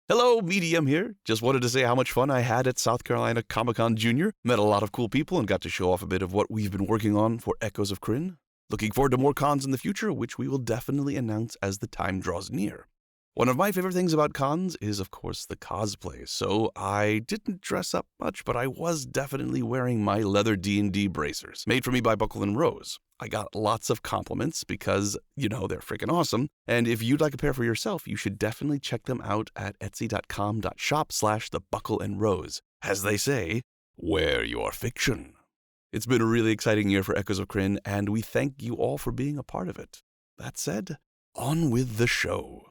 Hello, Medium here. Just wanted to say how much fun I had at South Carolina Comic-Con Junior. Met a lot of cool people and got to show off a bit of what we've been working on for Echoes of Krynn. Looking forward to more cons in the future, which we will definitely announce as the time draws near. One of my favorite things about cons is, of course, the cosplay. So I didn't dress up much, but I was definitely wearing my leather D&D bracers, made for me by Buckle & Rose. I got lots of compliments because, they're freaking awesome. And if you'd like a pair for yourself, you should definitely check them out at etsy.com/thebuckleandrose. As they say, wear your fiction. It's been a really exciting year for Echoes of Krynn, and we thank you all for being a part of it. That said, on with the show.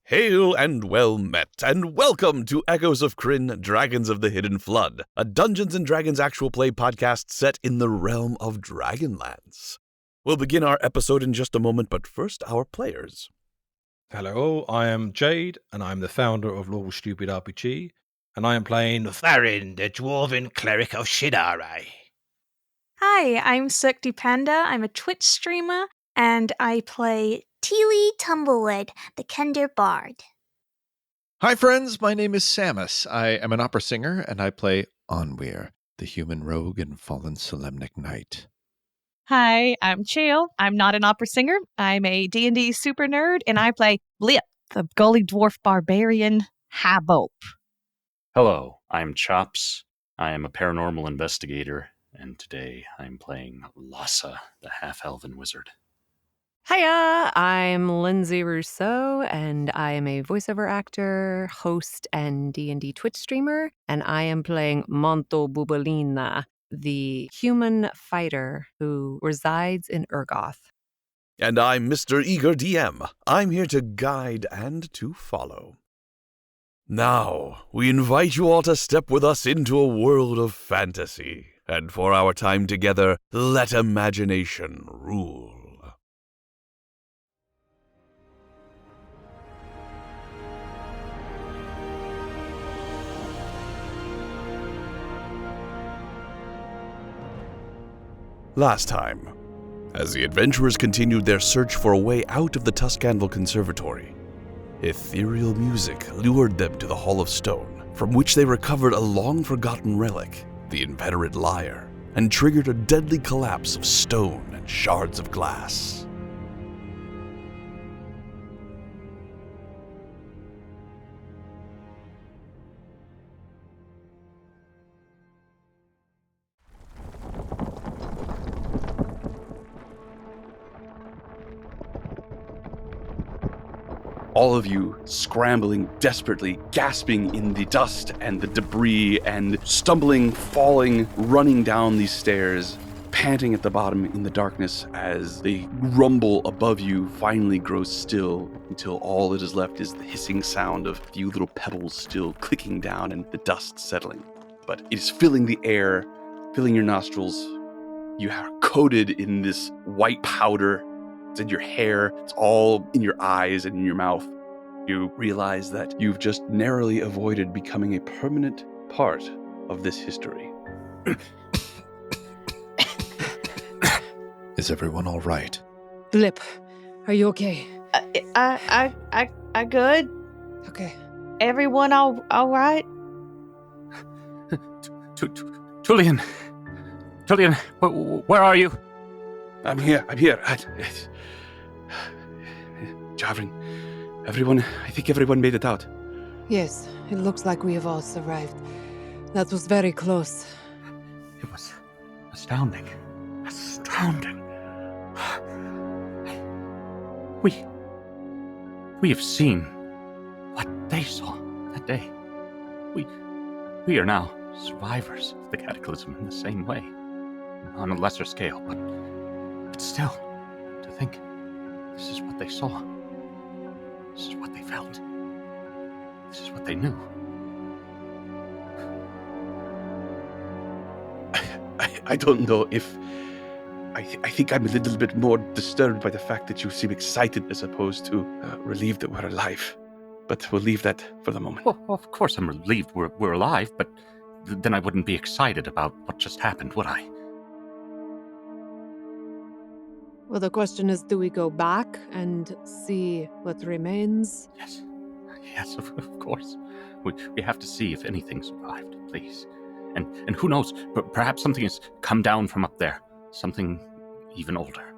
Hail and well met, and welcome to Echoes of Krynn, Dragons of the Hidden Flood, a Dungeons & Dragons actual play podcast set in the realm of Dragonlance. We'll begin our episode in just a moment, but first, our players. Hello, I am Jade, and I'm the founder of Lawful Stupid RPG, and I am playing Tharin, the Dwarven Cleric of Shidare. Hi, I'm Sukti Panda. I'm a Twitch streamer, and I play Teely Tumblewood, the Kender Bard. Hi friends, my name is Samus. I am an opera singer, and I play Onweir, the human rogue and fallen Solemnic Knight. Hi, I'm Chael. I'm not an opera singer. I'm a D&D super nerd, and I play Blip, the Gully Dwarf Barbarian Habope. Hello, I'm Chops. I am a paranormal investigator, and today I'm playing Lhasa, the half-elven wizard. Hiya, I'm Lindsay Rousseau, and I am a voiceover actor, host, and D&D Twitch streamer, and I am playing Monto Bubalina, the human fighter who resides in Urgoth. And I'm Mr. Eager DM. I'm here to guide and to follow. Now, we invite you all to step with us into a world of fantasy, and for our time together, let imagination rule. Last time, as the adventurers continued their search for a way out of the Tuskanvil Conservatory, ethereal music lured them to the Hall of Stone, from which they recovered a long-forgotten relic, the inveterate lyre, and triggered a deadly collapse of stone and shards of glass. All of you scrambling desperately, gasping in the dust and the debris, and stumbling, falling, running down these stairs, panting at the bottom in the darkness as the rumble above you finally grows still until all that is left is the hissing sound of a few little pebbles still clicking down and the dust settling. But it is filling the air, filling your nostrils. You are coated in this white powder. It's in your hair, it's all in your eyes and in your mouth. You realize that you've just narrowly avoided becoming a permanent part of this history. Is everyone all right? Blip, are you okay? I good? Okay. Everyone all right? Tullian, where are you? I'm here. Javrin, I think everyone made it out. Yes, it looks like we have all survived. That was very close. It was astounding. We have seen what they saw that day. We are now survivors of the cataclysm in the same way. On a lesser scale, but still, to think this is what they saw. This is what they felt. This is what they knew. I don't know if... I think I'm a little bit more disturbed by the fact that you seem excited as opposed to relieved that we're alive. But we'll leave that for the moment. Well, of course I'm relieved we're alive, but then I wouldn't be excited about what just happened, would I? Well, the question is, do we go back and see what remains? Yes. Yes, of course. We have to see if anything survived, please. And who knows, perhaps something has come down from up there. Something even older.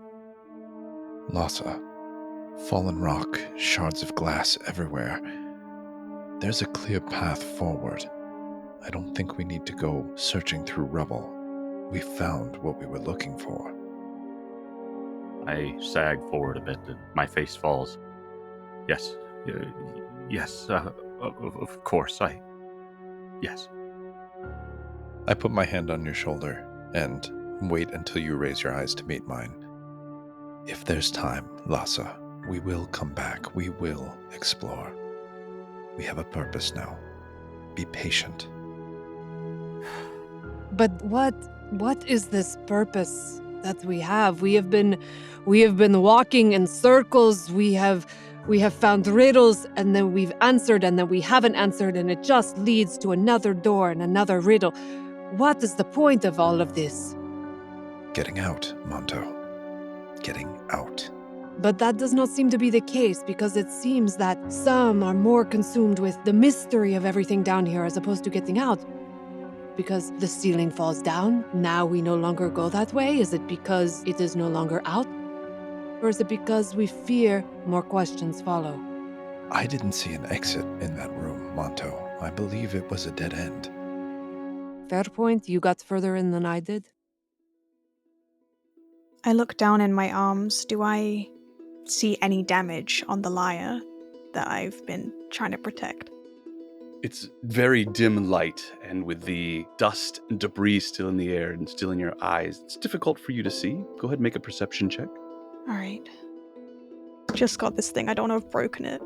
Lhasa, fallen rock, shards of glass everywhere. There's a clear path forward. I don't think we need to go searching through rubble. We found what we were looking for. I sag forward a bit and my face falls. Yes. Yes, of course, yes. I put my hand on your shoulder and wait until you raise your eyes to meet mine. If there's time, Lhasa, we will come back. We will explore. We have a purpose now. Be patient. But what is this purpose that we have? We have been walking in circles. We have found riddles, and then we've answered, and then we haven't answered, and it just leads to another door and another riddle. What is the point of all of this? Getting out, Monto. Getting out. But that does not seem to be the case, because it seems that some are more consumed with the mystery of everything down here as opposed to getting out. Because the ceiling falls down, now we no longer go that way? Is it because it is no longer out? Or is it because we fear more questions follow? I didn't see an exit in that room, Monto. I believe it was a dead end. Fair point. You got further in than I did. I look down in my arms. Do I see any damage on the lyre that I've been trying to protect? It's very dim light, and with the dust and debris still in the air and still in your eyes, it's difficult for you to see. Go ahead and make a perception check. All right. Just got this thing. I don't know if I've broken it.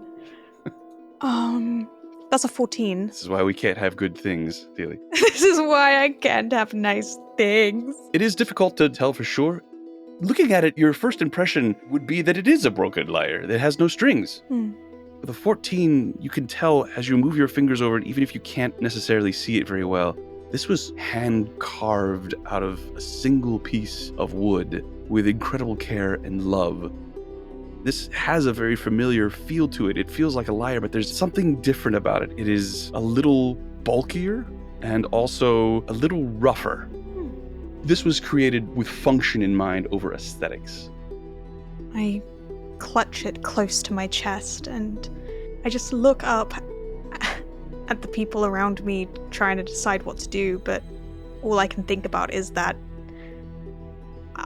That's a 14. This is why we can't have good things, Dealey. This is why I can't have nice things. It is difficult to tell for sure. Looking at it, your first impression would be that it is a broken lyre that has no strings. With a 14, you can tell as you move your fingers over it, even if you can't necessarily see it very well, this was hand carved out of a single piece of wood with incredible care and love. This has a very familiar feel to it. It feels like a lyre, but there's something different about it. It is a little bulkier and also a little rougher. This was created with function in mind over aesthetics. I clutch it close to my chest and I just look up at the people around me trying to decide what to do, but all I can think about is that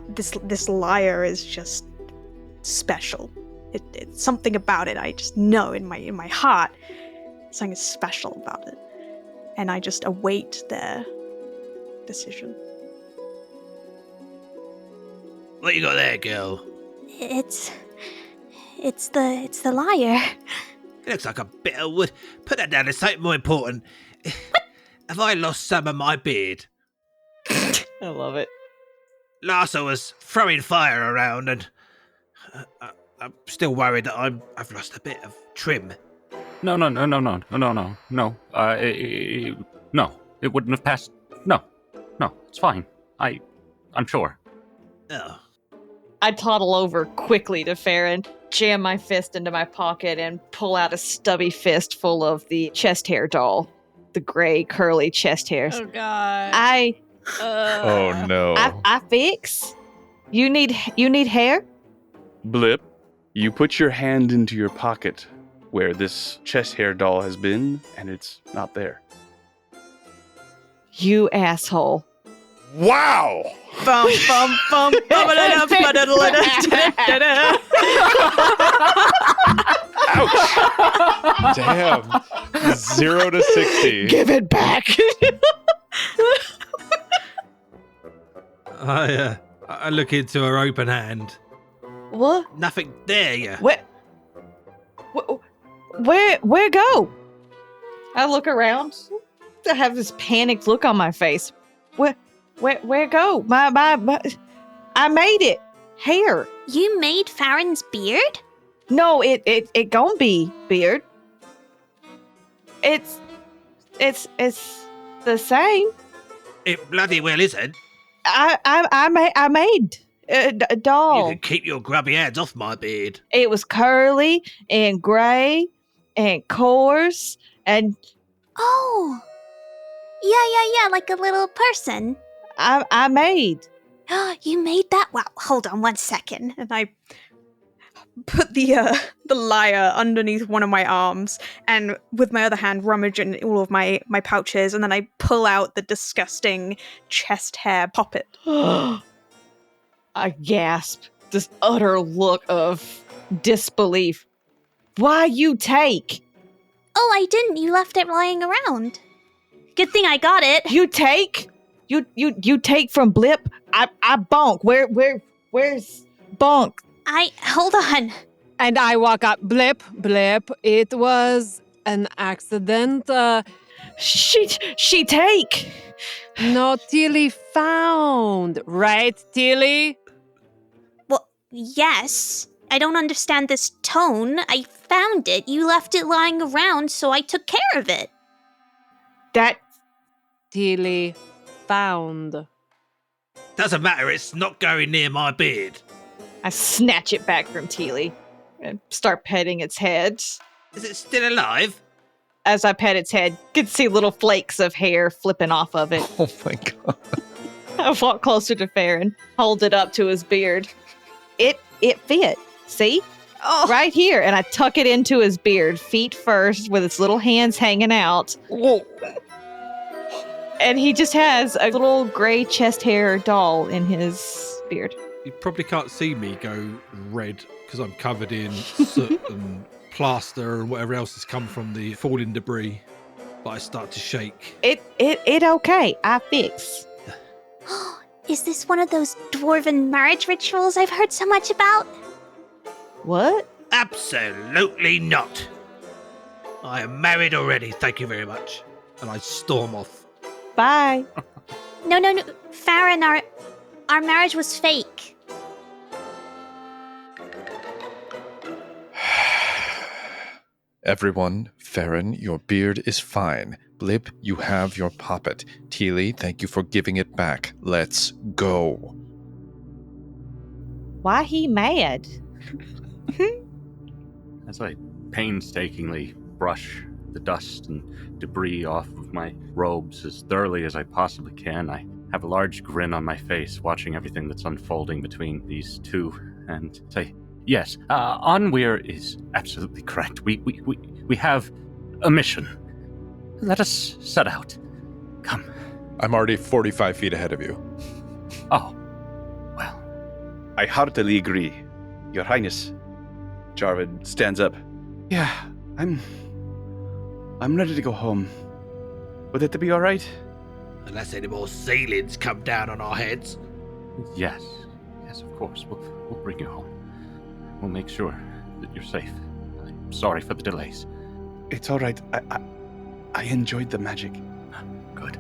this lyre is just special. It's something about it. I just know in my heart something is special about it. And I just await their decision. What you got there, girl? It's the lyre. It looks like a bit of wood. Put that down, it's something more important. Have I lost some of my beard? I love it. Lhasa was throwing fire around and I'm still worried that I've lost a bit of trim. No. No, it wouldn't have passed. No, it's fine. I'm sure. Oh. I toddle over quickly to Farron, jam my fist into my pocket, and pull out a stubby fist full of the chest hair doll. The gray, curly chest hairs. Oh, God. Oh, no. I fix? You need hair? Blip, you put your hand into your pocket where this chest hair doll has been, and it's not there. You asshole. Wow! Bum bum bum bum Ouch! Damn. 0 to 60. Give it back. I look into her open hand. What? Nothing there, yeah. Where go? I look around. I have this panicked look on my face. Where go? My I made it. Hair. You made Farron's beard? No, it gon' be beard. It's the same. It bloody well isn't. I made doll. You can keep your grubby hands off my beard. It was curly and gray and coarse and Oh. Yeah, like a little person. I made. You made that? Wow, hold on 1 second. And I put the lyre underneath one of my arms, and with my other hand rummage in all of my pouches, and then I pull out the disgusting chest hair puppet. I gasp. This utter look of disbelief. Why you take? Oh, I didn't. You left it lying around. Good thing I got it. You take? You take from Blip? I bonk. Where's bonk? Hold on. And I walk up. Blip. It was an accident. She take. No, Tilly found. Right, Tilly? Well, yes. I don't understand this tone. I found it. You left it lying around, so I took care of it. That Tilly found. Doesn't matter, it's not going near my beard. I snatch it back from Teely and start petting its head. Is it still alive? As I pet its head, you can see little flakes of hair flipping off of it. Oh my god. I walk closer to Farron, hold it up to his beard. It fit. See? Oh, Right here. And I tuck it into his beard, feet first, with its little hands hanging out. Whoa. And he just has a little gray chest hair doll in his beard. You probably can't see me go red because I'm covered in soot and plaster and whatever else has come from the falling debris. But I start to shake. It okay. I fix. Is this one of those dwarven marriage rituals I've heard so much about? What? Absolutely not. I am married already, thank you very much. And I storm off. Bye. No. Farron, our marriage was fake. Everyone, Farron, your beard is fine. Blip, you have your poppet. Teely, thank you for giving it back. Let's go. Why he mad? As I painstakingly brush the dust and debris off of my robes as thoroughly as I possibly can, I have a large grin on my face watching everything that's unfolding between these two and say, yes, Onweir is absolutely correct. We have a mission. Let us set out. Come. I'm already 45 feet ahead of you. Oh, well. I heartily agree, Your Highness. Jarvid stands up. Yeah, I'm ready to go home. Would that be all right? Unless any more ceilings come down on our heads. Yes, of course. We'll bring you home. We'll make sure that you're safe. I'm sorry for the delays. It's all right. I enjoyed the magic. Good.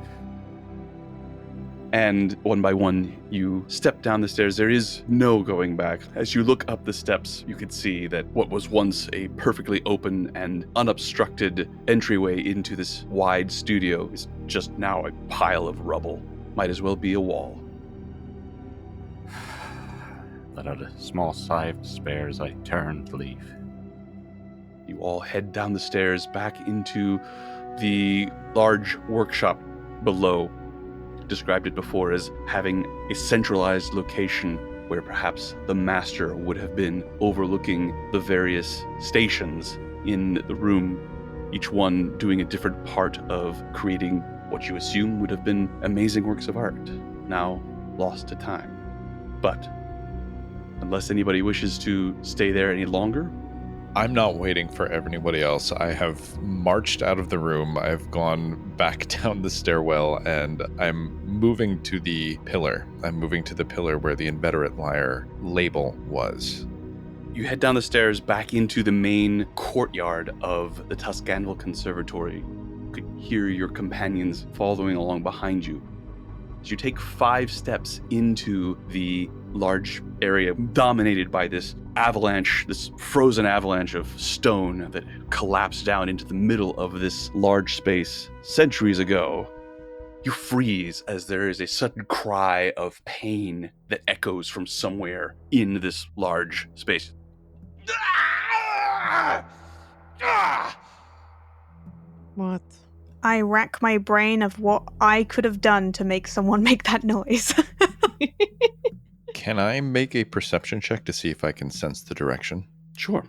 And one by one, you step down the stairs. There is no going back. As you look up the steps, you could see that what was once a perfectly open and unobstructed entryway into this wide studio is just now a pile of rubble. Might as well be a wall. Let out a small sigh of despair as I turn to leave. You all head down the stairs back into the large workshop below. Described it before as having a centralized location where perhaps the master would have been overlooking the various stations in the room, each one doing a different part of creating what you assume would have been amazing works of art, now lost to time. But unless anybody wishes to stay there any longer, I'm not waiting for anybody else. I have marched out of the room. I've gone back down the stairwell, and I'm moving to the pillar. I'm moving to the pillar where the inveterate liar label was. you head down the stairs back into the main courtyard of the Tuskanvil Conservatory. You could hear your companions following along behind you. As you take 5 steps into the large area dominated by this avalanche, this frozen avalanche of stone that collapsed down into the middle of this large space centuries ago, You freeze as there is a sudden cry of pain that echoes from somewhere in this large space. What? I rack my brain of what I could have done to make someone make that noise. Can I make a perception check to see if I can sense the direction? Sure.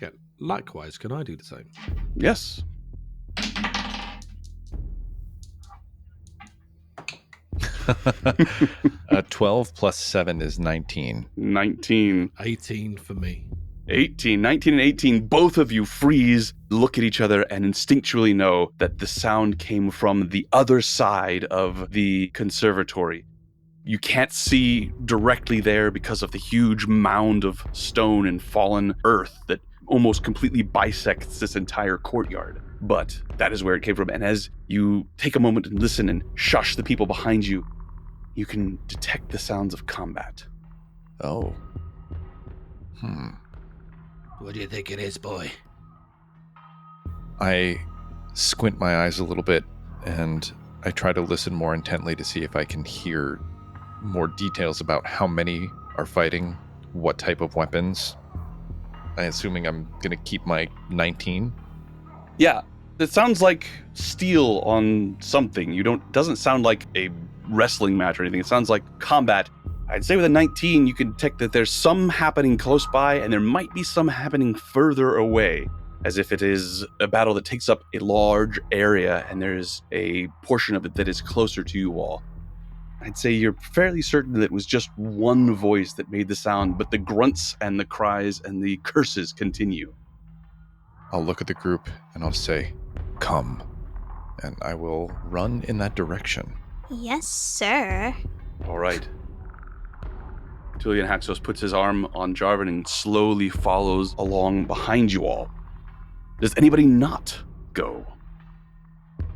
Yeah, likewise, can I do the same? Yes. Uh, 12 plus 7 is 19. 19. 18 for me. 18, 19 and 18, both of you freeze, look at each other, and instinctually know that the sound came from the other side of the conservatory. You can't see directly there because of the huge mound of stone and fallen earth that almost completely bisects this entire courtyard. But that is where it came from. And as you take a moment and listen and shush the people behind you, you can detect the sounds of combat. Oh. What do you think it is, boy? I squint my eyes a little bit and I try to listen more intently to see if I can hear more details about how many are fighting, what type of weapons. I'm assuming I'm going to keep my 19. Yeah, it sounds like steel on something. Doesn't sound like a wrestling match or anything. It sounds like combat. I'd say with a 19, you can detect that there's some happening close by, and there might be some happening further away, as if it is a battle that takes up a large area, and there's a portion of it that is closer to you all. I'd say you're fairly certain that it was just one voice that made the sound, but the grunts and the cries and the curses continue. I'll look at the group and I'll say, "Come," and I will run in that direction. Yes, sir. All right. Tulian Haxos puts his arm on Jarvan and slowly follows along behind you all. Does anybody not go?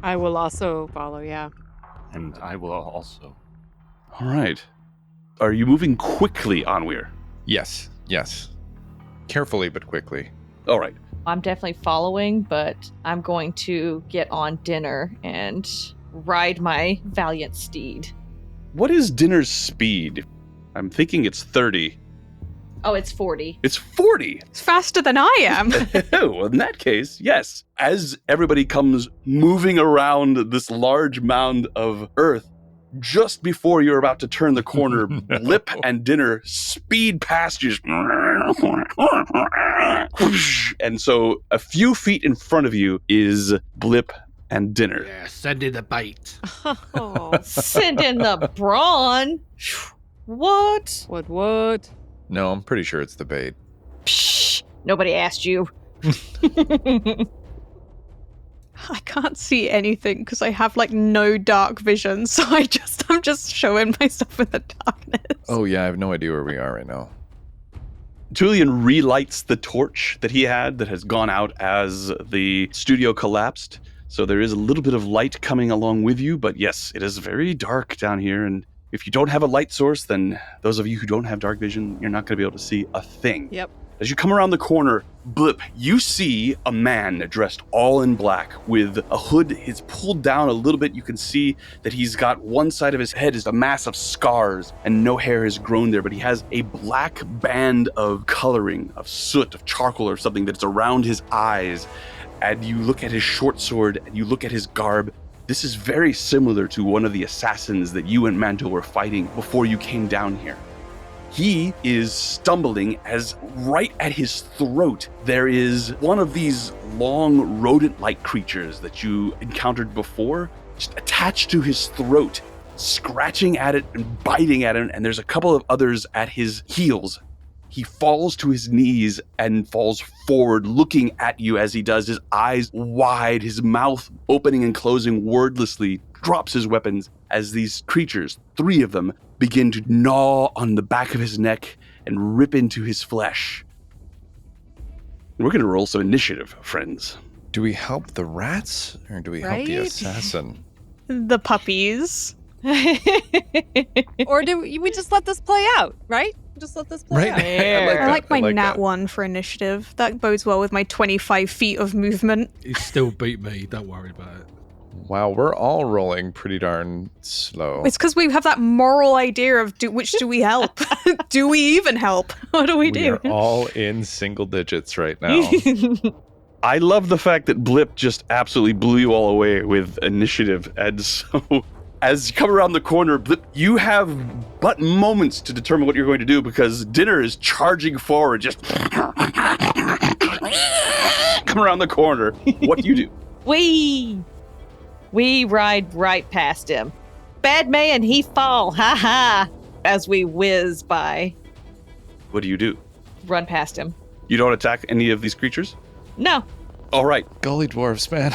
I will also follow, yeah. And I will also. All right. Are you moving quickly, Anwir? Yes. Carefully but quickly. All right. I'm definitely following, but I'm going to get on dinner and ride my valiant steed. What is Dinner's speed? I'm thinking it's 30. Oh, it's 40. It's 40! It's faster than I am. Oh, in that case, yes. As everybody comes moving around this large mound of earth, just before you're about to turn the corner, Blip and Dinner speed past you. And so a few feet in front of you is Blip and Dinner. Yeah, send in the bait. Oh, Send in the brawn. What? what? No, I'm pretty sure it's the bait. Psh, nobody asked you. I can't see anything because I have like no dark vision, so I'm just showing myself in the darkness. Oh yeah, I have no idea where we are right now. Tulian relights the torch that he had that has gone out as the studio collapsed. So there is a little bit of light coming along with you, but yes, it is very dark down here. And if you don't have a light source, then those of you who don't have dark vision, you're not going to be able to see a thing. Yep. As you come around the corner, Blip, you see a man dressed all in black with a hood. It's pulled down a little bit. You can see that he's got one side of his head is a mass of scars and no hair has grown there, but he has a black band of coloring, of soot, of charcoal or something that's around his eyes. And you look at his short sword and you look at his garb. This is very similar to one of the assassins that you and Manto were fighting before you came down here. He is stumbling as right at his throat there is one of these long rodent-like creatures that you encountered before, just attached to his throat, scratching at it and biting at him, and there's a couple of others at his heels. He falls to his knees and falls forward, looking at you as he does, his eyes wide, his mouth opening and closing wordlessly, drops his weapons as these creatures, 3 of them, begin to gnaw on the back of his neck and rip into his flesh. We're going to roll some initiative, friends. Do we help the rats or do we help the Right? assassin? The puppies. Or do we just let this play out, right? Just let this play Right. out. I like my nat that. 1 for initiative. That bodes well with my 25 feet of movement. He still beat me. Don't worry about it. Wow, we're all rolling pretty darn slow. It's because we have that moral idea of which do we help? Do we even help? What do we do? are all in single digits right now. I love the fact that Blip just absolutely blew you all away with initiative. And so, as you come around the corner, Blip, you have but moments to determine what you're going to do because Dinner is charging forward, just come around the corner. What do you do? We ride right past him. Bad man, he fall, ha ha, as we whiz by. What do you do? Run past him. You don't attack any of these creatures? No. All right. Gully dwarves, man.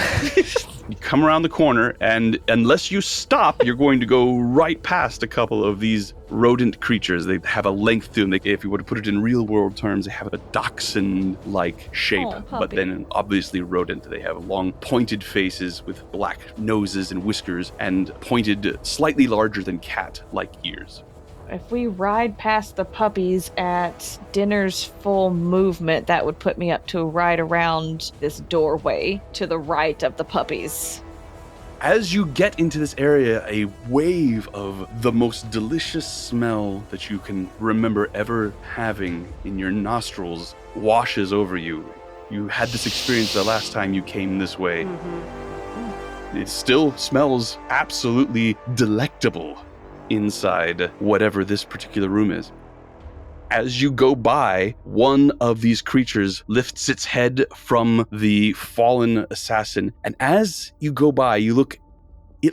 You come around the corner, and unless you stop, you're going to go right past a couple of these rodent creatures. They have a length to them. If you were to put it in real-world terms, they have a dachshund-like shape, but then obviously rodent. They have long, pointed faces with black noses and whiskers, and pointed, slightly larger than cat-like ears. If we ride past the puppies at Dinner's full movement, that would put me up to right around this doorway to the right of the puppies. As you get into this area, a wave of the most delicious smell that you can remember ever having in your nostrils washes over you. You had this experience the last time you came this way. Mm-hmm. It still smells absolutely delectable inside whatever this particular room is. As you go by, one of these creatures lifts its head from the fallen assassin, and as you go by, it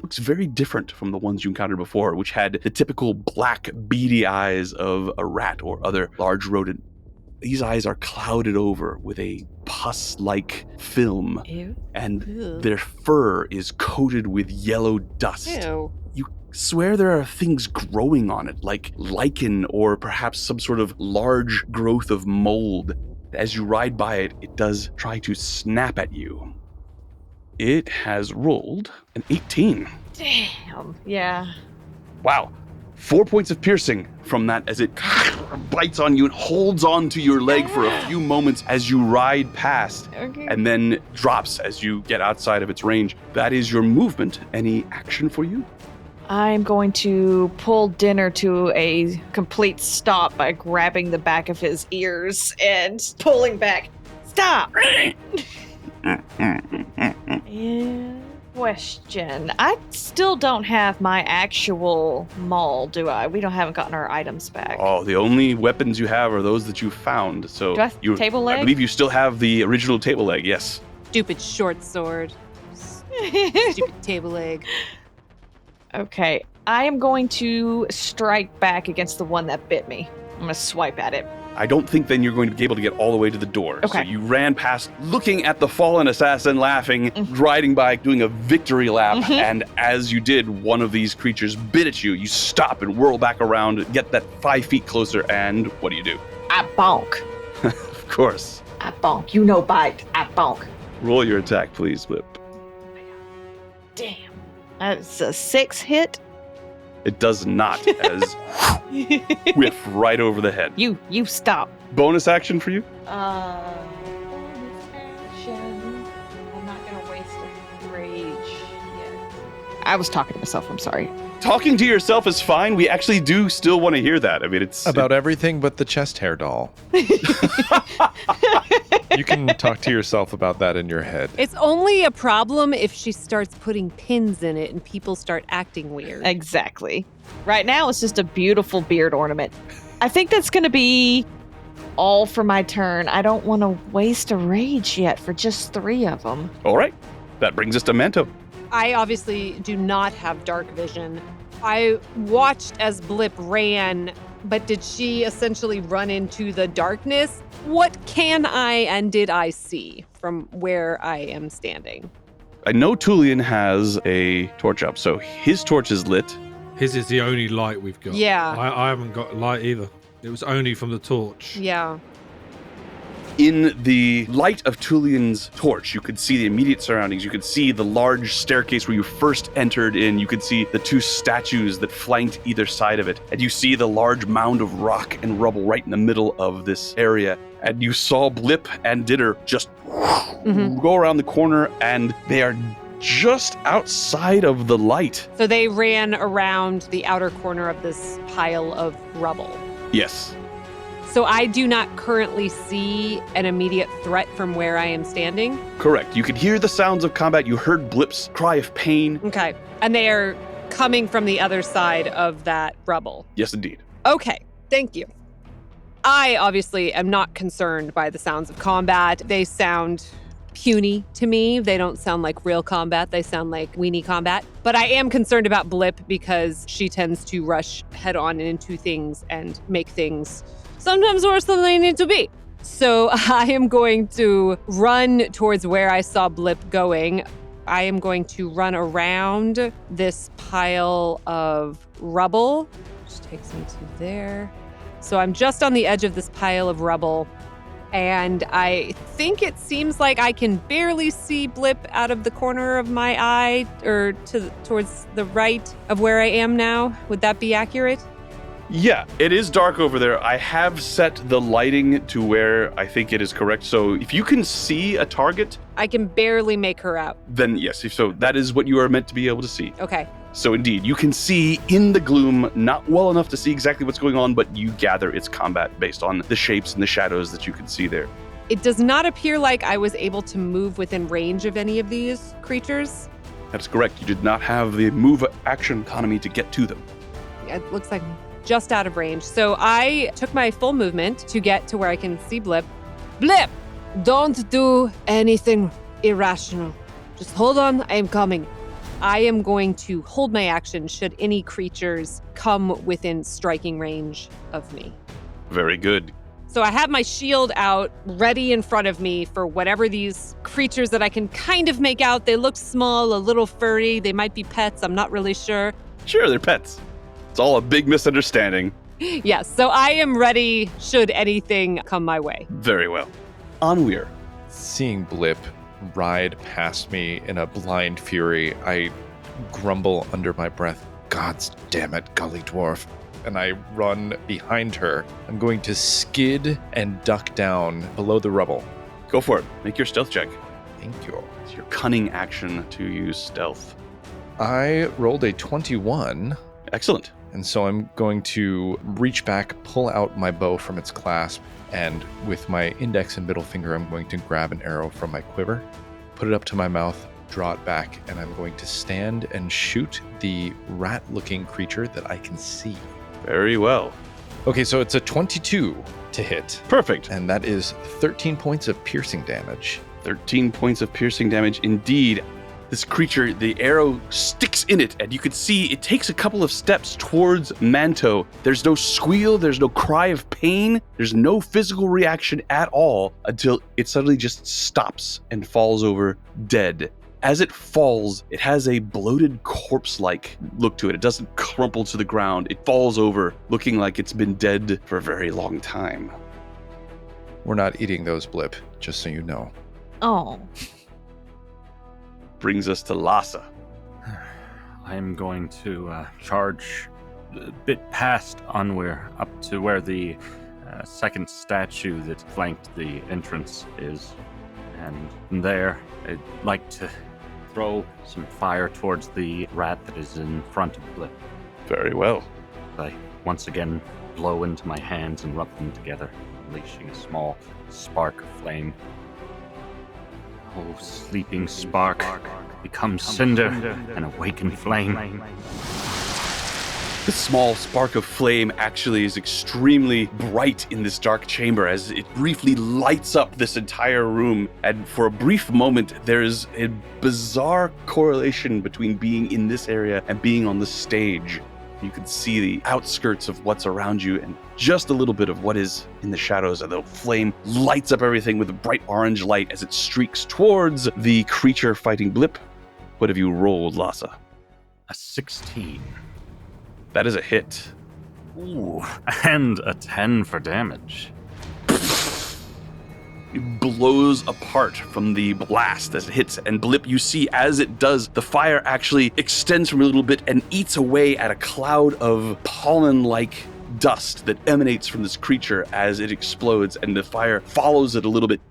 looks very different from the ones you encountered before, which had the typical black, beady eyes of a rat or other large rodent. These eyes are clouded over with a pus-like film, and their fur is coated with yellow dust. Ew. You swear there are things growing on it, like lichen or perhaps some sort of large growth of mold. As you ride by it, it does try to snap at you. It has rolled an 18. Damn. Yeah. Wow. 4 points of piercing from that as it bites on you and holds on to your leg for a few moments as you ride past, and then drops as you get outside of its range. That is your movement. Any action for you? I'm going to pull Dinner to a complete stop by grabbing the back of his ears and pulling back. Stop! And question. I still don't have my actual maul, do I? We haven't gotten our items back. Oh, the only weapons you have are those that you found. So do I have table leg? I believe you still have the original table leg, yes. Stupid short sword. Stupid table leg. Okay, I am going to strike back against the one that bit me. I'm going to swipe at it. I don't think then you're going to be able to get all the way to the door. Okay. So you ran past, looking at the fallen assassin, laughing, riding by, doing a victory lap, and as you did, one of these creatures bit at you. You stop and whirl back around, get that 5 feet closer, and what do? I bonk. Of course. I bonk. You know bite. I bonk. Roll your attack, please, Blip. Damn. That's a 6 hit. It does not, as whiff right over the head. You stop. Bonus action for you? Bonus action. I'm not gonna waste a rage yet. I was talking to myself, I'm sorry. Talking to yourself is fine. We actually do still want to hear that. I mean, it's About everything but the chest hair doll. You can talk to yourself about that in your head. It's only a problem if she starts putting pins in it and people start acting weird. Exactly. Right now, it's just a beautiful beard ornament. I think that's going to be all for my turn. I don't want to waste a rage yet for just 3 of them. All right. That brings us to Manto. I obviously do not have dark vision. I watched as Blip ran, but did she essentially run into the darkness? What can I and did I see from where I am standing? I know Tullian has a torch up, so his torch is lit. His is the only light we've got. Yeah. I haven't got light either. It was only from the torch. Yeah. In the light of Tullian's torch, you could see the immediate surroundings. You could see the large staircase where you first entered in. You could see the 2 statues that flanked either side of it. And you see the large mound of rock and rubble right in the middle of this area. And you saw Blip and Dinner just go around the corner, and they are just outside of the light. So they ran around the outer corner of this pile of rubble. Yes. So I do not currently see an immediate threat from where I am standing? Correct. You could hear the sounds of combat. You heard Blip's cry of pain. Okay. And they are coming from the other side of that rubble? Yes, indeed. Okay. Thank you. I obviously am not concerned by the sounds of combat. They sound puny to me. They don't sound like real combat. They sound like weenie combat. But I am concerned about Blip because she tends to rush head on into things and make things sometimes worse than they need to be. So I am going to run towards where I saw Blip going. I am going to run around this pile of rubble, which takes me to there. So I'm just on the edge of this pile of rubble, and I think it seems like I can barely see Blip out of the corner of my eye, or towards the right of where I am now. Would that be accurate? Yeah, it is dark over there. I have set the lighting to where I think it is correct. So if you can see a target, I can barely make her out. then yes. So that is what you are meant to be able to see. Okay. So indeed, you can see in the gloom, not well enough to see exactly what's going on, but you gather it's combat based on the shapes and the shadows that you can see there. It does not appear like I was able to move within range of any of these creatures. That's correct. You did not have the move action economy to get to them. It looks like just out of range. So I took my full movement to get to where I can see Blip. Blip! Don't do anything irrational. Just hold on, I am coming. I am going to hold my action should any creatures come within striking range of me. Very good. So I have my shield out, ready in front of me for whatever these creatures that I can kind of make out. They look small, a little furry. They might be pets. I'm not really sure. Sure, they're pets. It's all a big misunderstanding. Yes, so I am ready should anything come my way. Very well. Onweir. Seeing Blip ride past me in a blind fury, I grumble under my breath, "Gods damn it, gully dwarf." And I run behind her. I'm going to skid and duck down below the rubble. Go for it. Make your stealth check. Thank you. It's your cunning action to use stealth. I rolled a 21. Excellent. And so I'm going to reach back, pull out my bow from its clasp, and with my index and middle finger, I'm going to grab an arrow from my quiver, put it up to my mouth, draw it back, and I'm going to stand and shoot the rat-looking creature that I can see. Very well. Okay, so it's a 22 to hit. Perfect. And that is 13 points of piercing damage. 13 points of piercing damage. Indeed, this creature, the arrow sticks in it, and you can see it takes a couple of steps towards Manto. There's no squeal, there's no cry of pain, there's no physical reaction at all until it suddenly just stops and falls over dead. As it falls, it has a bloated corpse-like look to it. It doesn't crumple to the ground. It falls over, looking like it's been dead for a very long time. We're not eating those, Blip, just so you know. Oh. Brings us to Lhasa. I'm going to charge a bit past Onweir up to where the second statue that flanked the entrance is. And from there, I'd like to throw some fire towards the rat that is in front of Blip. Very well. I once again blow into my hands and rub them together, unleashing a small spark of flame. Oh, sleeping spark, become cinder and awaken flame. The small spark of flame actually is extremely bright in this dark chamber as it briefly lights up this entire room. And for a brief moment, there's a bizarre correlation between being in this area and being on the stage. You can see the outskirts of what's around you and just a little bit of what is in the shadows. And the flame lights up everything with a bright orange light as it streaks towards the creature fighting Blip. What have you rolled, Lhasa? A 16. That is a hit. Ooh, and a 10 for damage. It blows apart from the blast as it hits, and Blip, you see as it does, the fire actually extends from a little bit and eats away at a cloud of pollen-like dust that emanates from this creature as it explodes, and the fire follows it a little bit,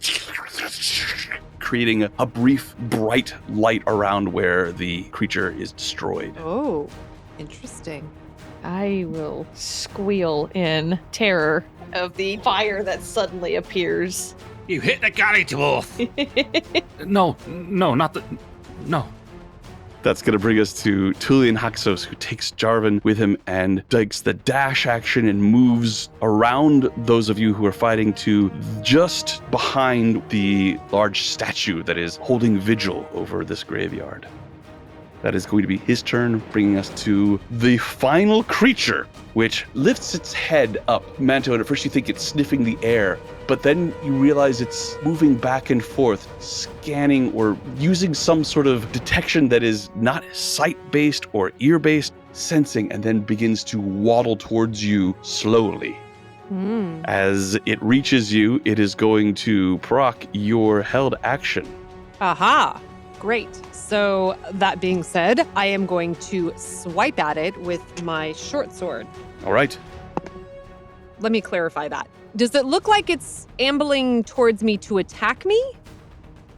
creating a brief, bright light around where the creature is destroyed. Oh, interesting. I will squeal in terror of the fire that suddenly appears. You hit the galley dwarf! No, not the... No. That's going to bring us to Tulian Haxos, who takes Jarvan with him and takes the dash action and moves around those of you who are fighting to just behind the large statue that is holding vigil over this graveyard. That is going to be his turn, bringing us to the final creature, which lifts its head up. Manto, and at first you think it's sniffing the air, but then you realize it's moving back and forth, scanning or using some sort of detection that is not sight-based or ear-based, sensing, and then begins to waddle towards you slowly. As it reaches you, it is going to proc your held action. Aha! Great. So, that being said, I am going to swipe at it with my short sword. All right. Let me clarify that. Does it look like it's ambling towards me to attack me?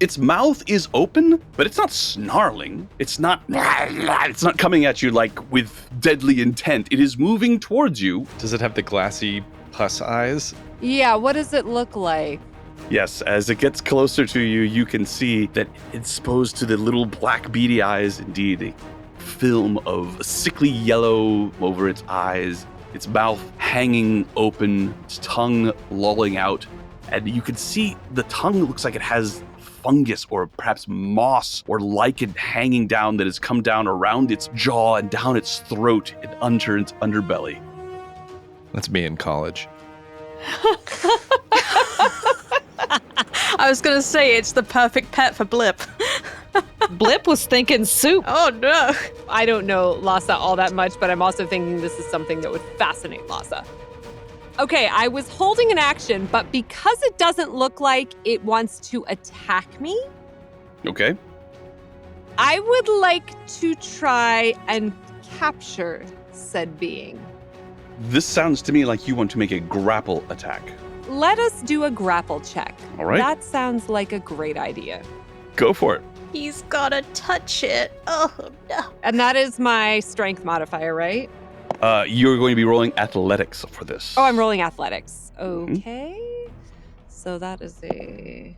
Its mouth is open, but it's not snarling. It's not coming at you like with deadly intent. It is moving towards you. Does it have the glassy pus eyes? Yeah, what does it look like? Yes, as it gets closer to you, you can see that it's exposed to the little black beady eyes, indeed, a film of sickly yellow over its eyes, its mouth hanging open, its tongue lolling out, and you can see the tongue looks like it has fungus or perhaps moss or lichen hanging down that has come down around its jaw and down its throat and under its underbelly. That's me in college. I was gonna say it's the perfect pet for Blip. Blip was thinking soup. Oh no. I don't know Lhasa all that much, but I'm also thinking this is something that would fascinate Lhasa. Okay, I was holding an action, but because it doesn't look like it wants to attack me, Okay. I would like to try and capture said being. This sounds to me like you want to make a grapple attack. Let us do a grapple check. All right. That sounds like a great idea. Go for it. He's gotta touch it. Oh, no. And that is my strength modifier, right? You're going to be rolling athletics for this. Oh, I'm rolling athletics. Mhm. Okay. So that is a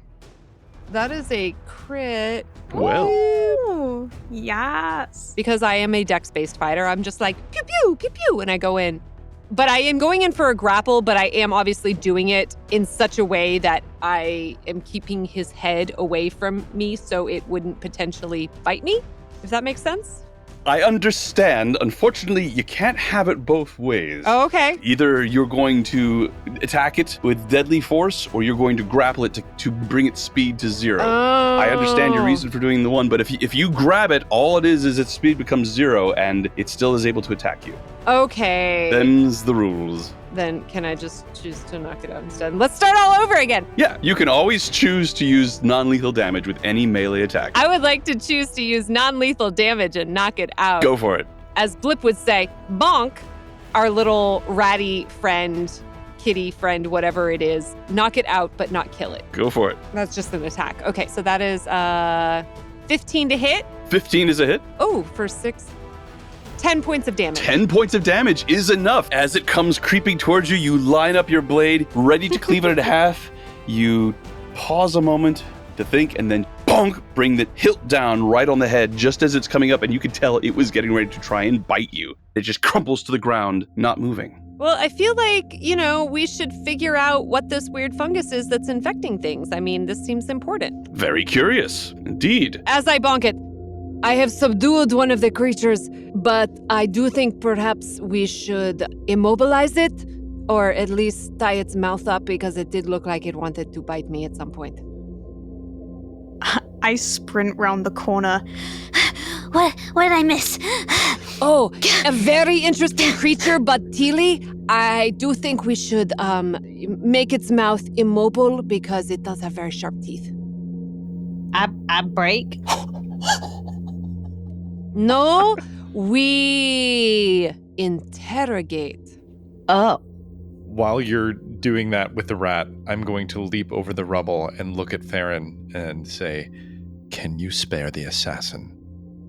crit. Well. Ooh, yes. Because I am a dex-based fighter, I'm just like pew pew pew pew and I go in. But I am going in for a grapple, but I am obviously doing it in such a way that I am keeping his head away from me so it wouldn't potentially bite me, if that makes sense. I understand. Unfortunately, you can't have it both ways. Oh, okay. Either you're going to attack it with deadly force, or you're going to grapple it to bring its speed to 0. I understand your reason for doing the one, but if you grab it, all it is its speed becomes 0, and it still is able to attack you. Okay. Them's the rules. Then can I just choose to knock it out instead? Let's start all over again. Yeah, you can always choose to use non-lethal damage with any melee attack. I would like to choose to use non-lethal damage and knock it out. Go for it. As Blip would say, bonk, our little ratty friend, kitty friend, whatever it is, knock it out but not kill it. Go for it. That's just an attack. Okay, so that is 15 to hit. 15 is a hit. Oh, for 10 points of damage. 10 points of damage is enough. As it comes creeping towards you, you line up your blade, ready to cleave it in half. You pause a moment to think, and then bonk, bring the hilt down right on the head just as it's coming up, and you can tell it was getting ready to try and bite you. It just crumples to the ground, not moving. Well, I feel like, we should figure out what this weird fungus is that's infecting things. I mean, this seems important. Very curious, indeed. As I bonk it, I have subdued one of the creatures, but I do think perhaps we should immobilize it, or at least tie its mouth up because it did look like it wanted to bite me at some point. I sprint round the corner. What did I miss? Oh, a very interesting creature, but Teely, I do think we should make its mouth immobile because it does have very sharp teeth. I break. No, we interrogate. Oh. While you're doing that with the rat, I'm going to leap over the rubble and look at Farron and say, "Can you spare the assassin?"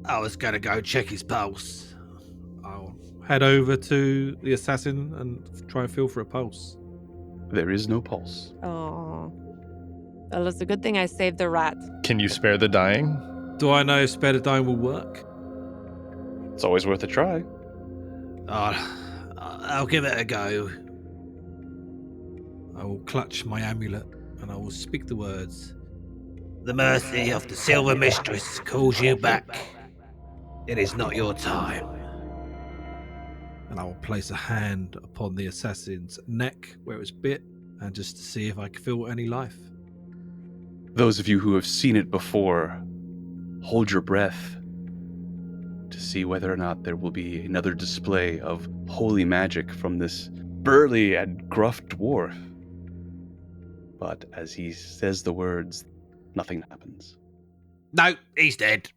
I was going to go check his pulse. I'll head over to the assassin and try and feel for a pulse. There is no pulse. Oh. Well, it's a good thing I saved the rat. Can you spare the dying? Do I know if spare the dying will work? It's always worth a try. I'll give it a go. I will clutch my amulet and I will speak the words. The mercy of the Silver Mistress calls you back. It is not your time. And I will place a hand upon the assassin's neck where it was bit, and just to see if I can feel any life. Those of you who have seen it before, hold your breath to see whether or not there will be another display of holy magic from this burly and gruff dwarf. But as he says the words, nothing happens. No, he's dead.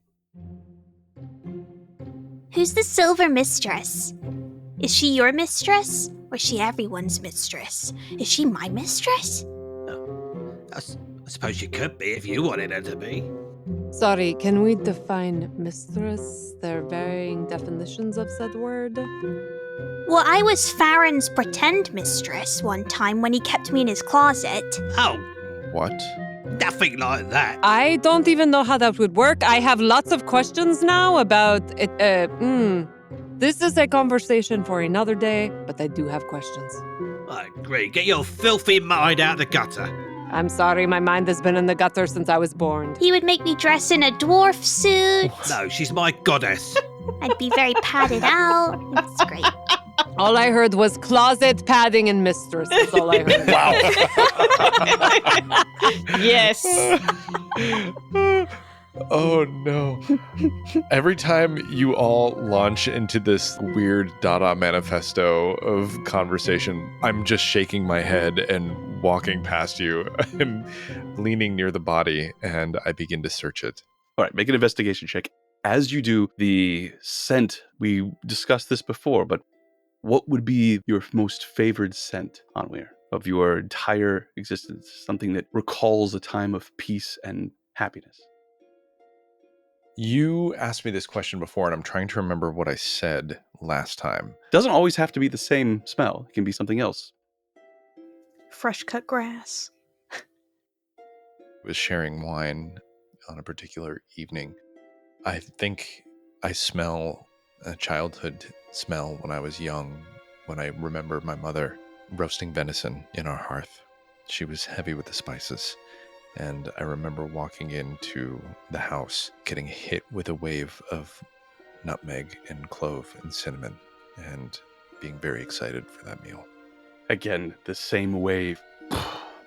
Who's the Silver Mistress? Is she your mistress? Or is she everyone's mistress? Is she my mistress? I suppose she could be if you wanted her to be. Sorry, can we define mistress? There are varying definitions of said word. Well, I was Farron's pretend mistress one time when he kept me in his closet. Oh, What? nothing like that. I don't even know how that would work. I have lots of questions now about it. This is a conversation for another day, but I do have questions. I agree. Get your filthy mind out of the gutter. I'm sorry, my mind has been in the gutter since I was born. He would make me dress in a dwarf suit. No, she's my goddess. I'd be very padded out. It's great. All I heard was closet padding and mistress. That's all I heard. Yes. Oh no. Every time you all launch into this weird Dada manifesto of conversation, I'm just shaking my head and walking past you and leaning near the body, and I begin to search it. All right, make an investigation check. As you do, the scent, we discussed this before, but what would be your most favored scent, Anwir, of your entire existence? Something that recalls a time of peace and happiness. You asked me this question before, and I'm trying to remember what I said last time. Doesn't always have to be the same smell. It can be something else. Fresh cut grass. I was sharing wine on a particular evening. I think I smell a childhood smell when I was young, when I remember my mother roasting venison in our hearth. She was heavy with the spices. And I remember walking into the house, getting hit with a wave of nutmeg and clove and cinnamon, and being very excited for that meal. Again, the same wave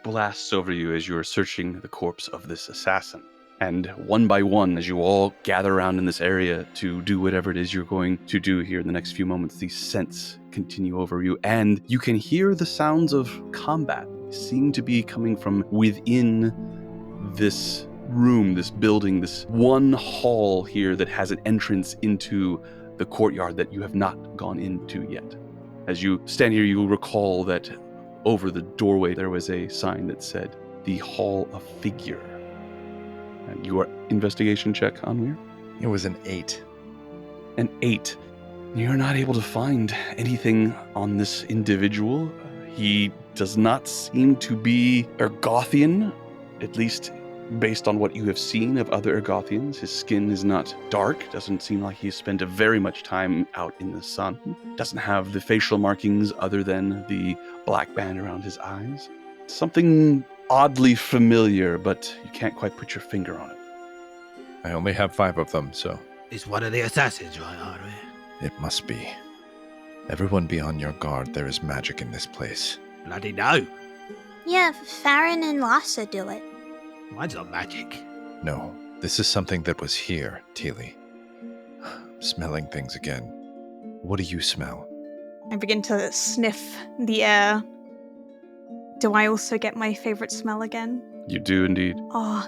blasts over you as you are searching the corpse of this assassin. And one by one, as you all gather around in this area to do whatever it is you're going to do here in the next few moments, these scents continue over you, and you can hear the sounds of combat seem to be coming from within this room, this building, this one hall here that has an entrance into the courtyard that you have not gone into yet. As you stand here, you will recall that over the doorway there was a sign that said, "The Hall of Figure." And your investigation check, Anwir? It was an 8. An 8. You're not able to find anything on this individual. He does not seem to be Ergothian, at least based on what you have seen of other Ergothians. His skin is not dark. Doesn't seem like he's spent very much time out in the sun. Doesn't have the facial markings other than the black band around his eyes. Something oddly familiar, but you can't quite put your finger on it. I only have 5 of them, so It's one of the assassins, right, Henry? it must be. Everyone be on your guard. There is magic in this place. Bloody no. Yeah, Farron and Lassa do it. Mine's not magic. No, this is something that was here, Teely. Smelling things again. What do you smell? I begin to sniff the air. Do I also get my favorite smell again? You do indeed. Oh,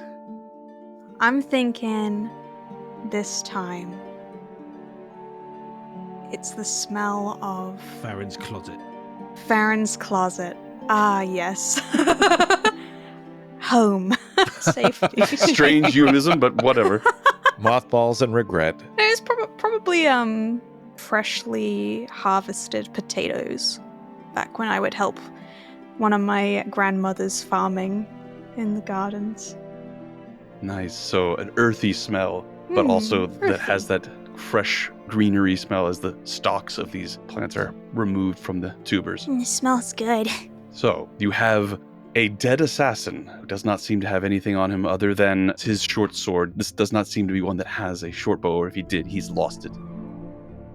I'm thinking this time it's the smell of Farron's closet. Farron's closet. Ah, yes. Home. Safety. Strange euphemism, but whatever. Mothballs and regret. It was probably freshly harvested potatoes back when I would help one of my grandmother's farming in the gardens. Nice. So an earthy smell, but also that has that fresh greenery smell as the stalks of these plants are removed from the tubers. It smells good. So you have a dead assassin who does not seem to have anything on him other than his short sword. This does not seem to be one that has a short bow, or if he did, he's lost it.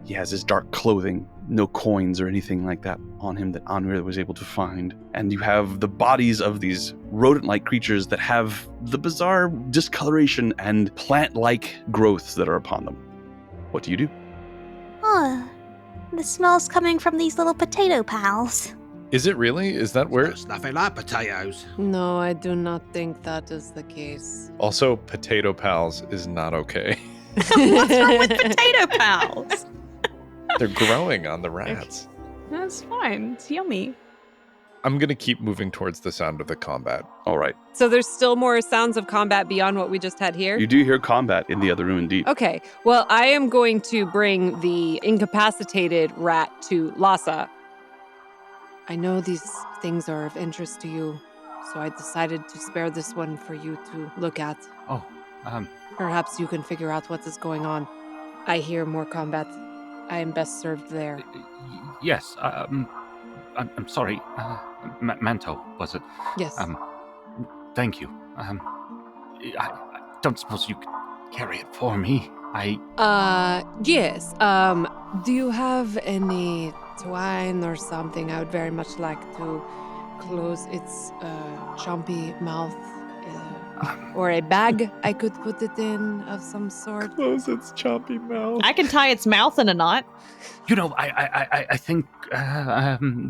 He has his dark clothing, no coins or anything like that on him that Anwir was able to find. And you have the bodies of these rodent-like creatures that have the bizarre discoloration and plant-like growths that are upon them. What do you do? Oh, the smell's coming from these little potato pals. Is it really? Is that where? It's nothing like potatoes. No, I do not think that is the case. Also, potato pals is not okay. What's wrong with potato pals? They're growing on the rats. That's fine. It's yummy. I'm going to keep moving towards the sound of the combat. All right. So there's still more sounds of combat beyond what we just had here? You do hear combat in the other room indeed. Okay. Well, I am going to bring the incapacitated rat to Lhasa. I know these things are of interest to you, so I decided to spare this one for you to look at. Oh, Perhaps you can figure out what is going on. I hear more combat. I am best served there. yes. I'm sorry. Manto, was it? Yes. Thank you. I don't suppose you could carry it for me. Yes. Do you have any twine or something? I would very much like to close its chompy mouth. Or a bag I could put it in of some sort. Close its choppy mouth. I can tie its mouth in a knot. You know, I think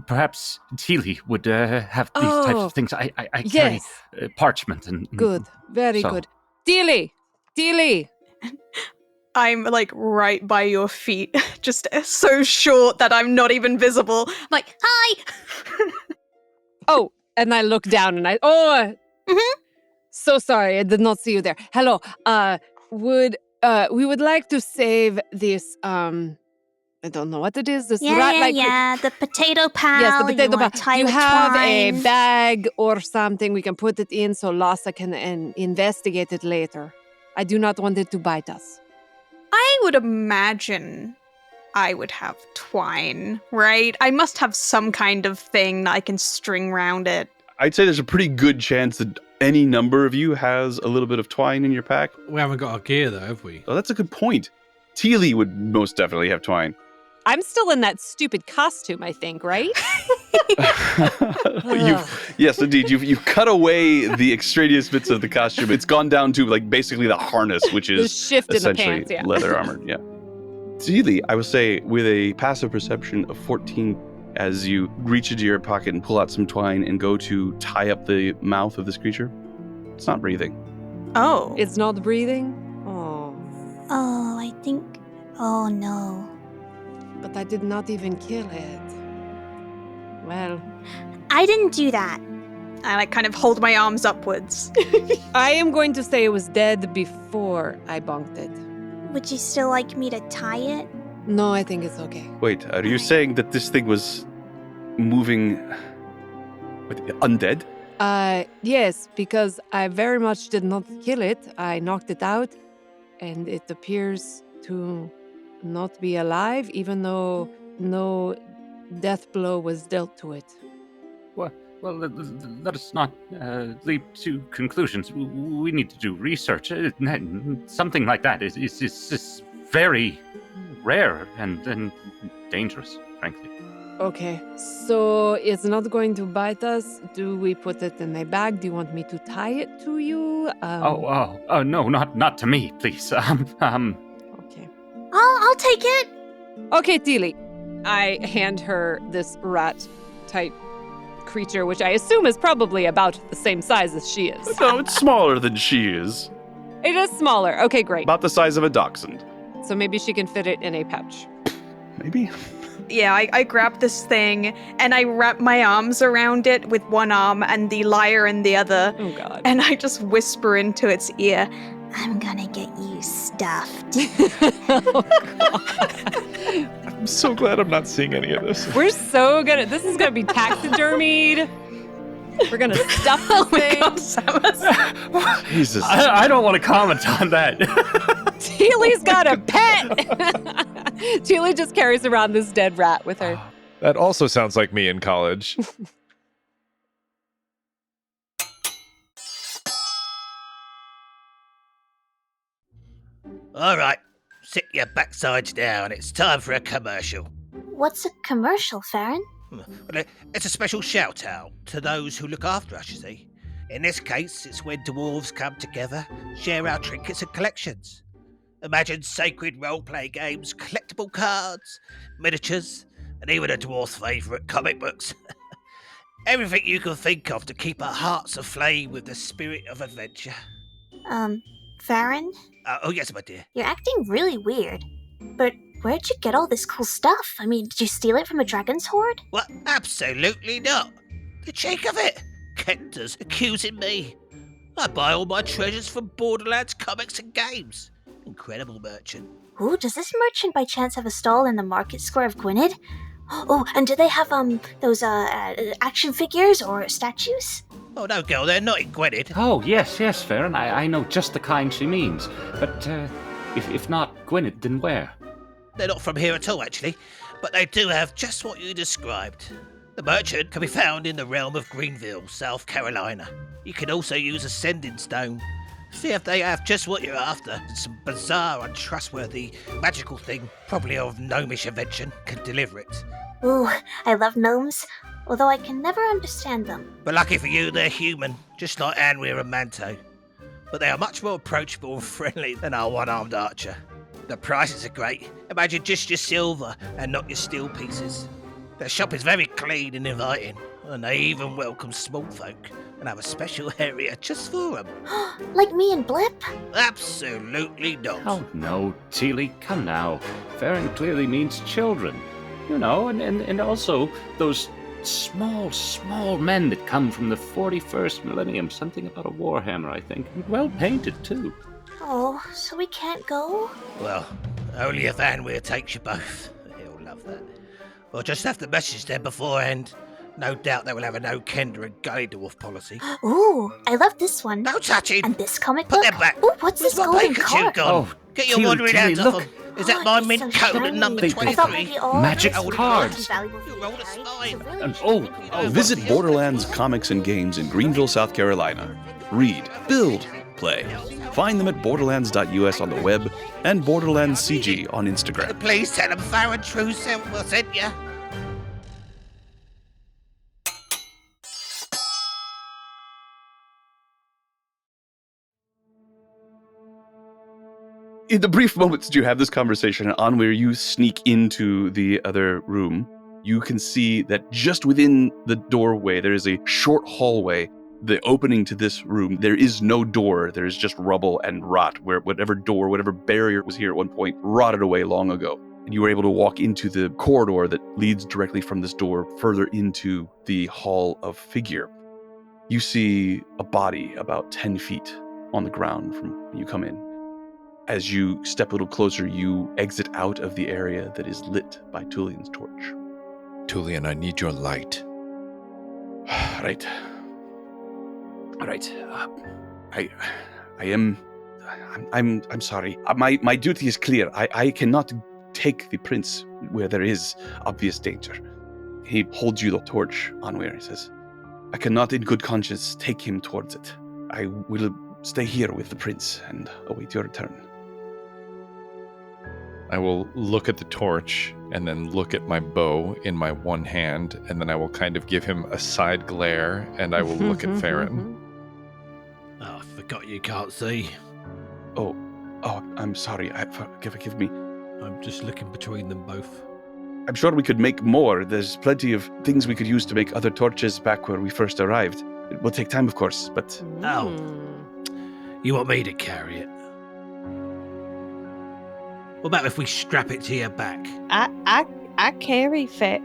perhaps Teely would have these types of things. I carry Yes. Parchment and Good. Very So- good. Teely! I'm like right by your feet, just so short that I'm not even visible. I'm like, hi! Oh, and I look down and so sorry, I did not see you there. Hello. We would like to save this I don't know what it is. This rat-like The potato pal. Yes, the potato you wanna pal. tie You with have twine. a bag or something we can put it in so Lhasa can investigate it later. I do not want it to bite us. I would imagine I would have twine, right? I must have some kind of thing that I can string around it. I'd say there's a pretty good chance that any number of you has a little bit of twine in your pack. We haven't got our gear though, have we? Oh, that's a good point. Teely would most definitely have twine. I'm still in that stupid costume, I think, right? Yes, indeed. You've cut away the extraneous bits of the costume. It's gone down to like basically the harness, which The is shift in the essentially pants, yeah. leather armor. Yeah. Teely, I would say with a passive perception of 14, as you reach into your pocket and pull out some twine and go to tie up the mouth of this creature, it's not breathing. Oh. It's not breathing? Oh. Oh, I think. Oh no. But I did not even kill it. Well, I didn't do that. I like kind of hold my arms upwards. I am going to say it was dead before I bonked it. Would you still like me to tie it? No, I think it's okay. Wait, are you saying that this thing was moving undead? Yes, because I very much did not kill it. I knocked it out, and it appears to not be alive, even though no death blow was dealt to it. Well, let us not leap to conclusions. We need to do research. Something like that is very rare and dangerous, frankly. Okay, so it's not going to bite us. Do we put it in a bag? Do you want me to tie it to you? Oh, no, not to me, please. Okay. I'll take it. Okay, Teely. I hand her this rat-type creature, which I assume is probably about the same size as she is. No, it's smaller than she is. It is smaller. Okay, great. About the size of a dachshund. So maybe she can fit it in a pouch. Maybe. I grab this thing and I wrap my arms around it with one arm and the lyre in the other. Oh, God. And I just whisper into its ear, I'm gonna get you stuffed. I'm so glad I'm not seeing any of this. We're so good at this. Is going to be taxidermied. We're going to stuff this oh my thing. god, Samus. Jesus. I don't want to comment on that. Teely's got a pet. Teely just carries around this dead rat with her. That also sounds like me in college. All right, sit your backsides down. It's time for a commercial. What's a commercial, Farron? Well, it's a special shout out to those who look after us, you see. In this case, it's when dwarves come together, share our trinkets and collections. Imagine sacred role-play games, collectible cards, miniatures, and even a dwarf's favourite, comic books. Everything you can think of to keep our hearts aflame with the spirit of adventure. Farron? Oh, yes, my dear. You're acting really weird. But where'd you get all this cool stuff? I mean, did you steal it from a dragon's hoard? What? Absolutely not. The cheek of it. Kector's accusing me. I buy all my treasures from Borderlands comics and games. Incredible merchant. Ooh, does this merchant by chance have a stall in the market square of Gwynedd? Oh, and do they have, those, action figures or statues? Oh, no, girl, they're not in Gwynedd. Oh, yes, Farron. I know just the kind she means. But if not Gwynedd, then where? They're not from here at all, actually. But they do have just what you described. The merchant can be found in the realm of Greenville, South Carolina. You can also use a sending stone. See if they have just what you're after. Some bizarre, untrustworthy, magical thing, probably of gnomish invention, can deliver it. Ooh, I love gnomes, although I can never understand them. But lucky for you, they're human, just like Anwir and Manto. But they are much more approachable and friendly than our one-armed archer. The prices are great. Imagine just your silver and not your steel pieces. Their shop is very clean and inviting, and they even welcome small folk and have a special area just for them. Like me and Blip? Absolutely not. Oh, no, Teely, come now. Farron clearly means children. You know, and also those small men that come from the 41st millennium. Something about a warhammer, I think. Well painted, too. Oh, so we can't go? Well, only if Anwir takes you both. He'll love that. We'll just have to message them beforehand. No doubt they will have a no Kender and Gully Dwarf policy. Ooh, I love this one. No touching! And this comic Put book? them back! Ooh, what's this Where's my golden Pikachu card? gone? Oh, Get your Teely, wandering Teely, hands off look. them. Is that Oh, my it's mint so coat at shiny. number They- I thought 23? maybe all Magic of these cards. were valuable for You you rolled a guys. spine. So really And- should oh, be Visit good. Borderlands Comics and Games in Greenville, South Carolina. Read, build, play. Find them at borderlands.us on the web and Borderlands CG on Instagram. Please tell them Farron True Self will send you. In the brief moments that you have this conversation on where you sneak into the other room, you can see that just within the doorway, there is a short hallway. The opening to this room, there is no door. There is just rubble and rot, where whatever door, whatever barrier was here at one point, rotted away long ago. And you were able to walk into the corridor that leads directly from this door further into the Hall of Figure. You see a body about 10 feet on the ground from when you come in. As you step a little closer, you exit out of the area that is lit by Tullian's torch. Tullian, I need your light. Right. All right. I'm sorry. My duty is clear. I cannot take the prince where there is obvious danger. He holds you the torch, Anwir. He says, I cannot in good conscience take him towards it. I will stay here with the prince and await your return. I will look at the torch and then look at my bow in my one hand, and then I will kind of give him a side glare, and I will look at Farron. Oh, I forgot you can't see. Oh, I'm sorry. Forgive me. I'm just looking between them both. I'm sure we could make more. There's plenty of things we could use to make other torches back where we first arrived. It will take time, of course, but... Oh. You want me to carry it? What about if we strap it to your back? I carry fair.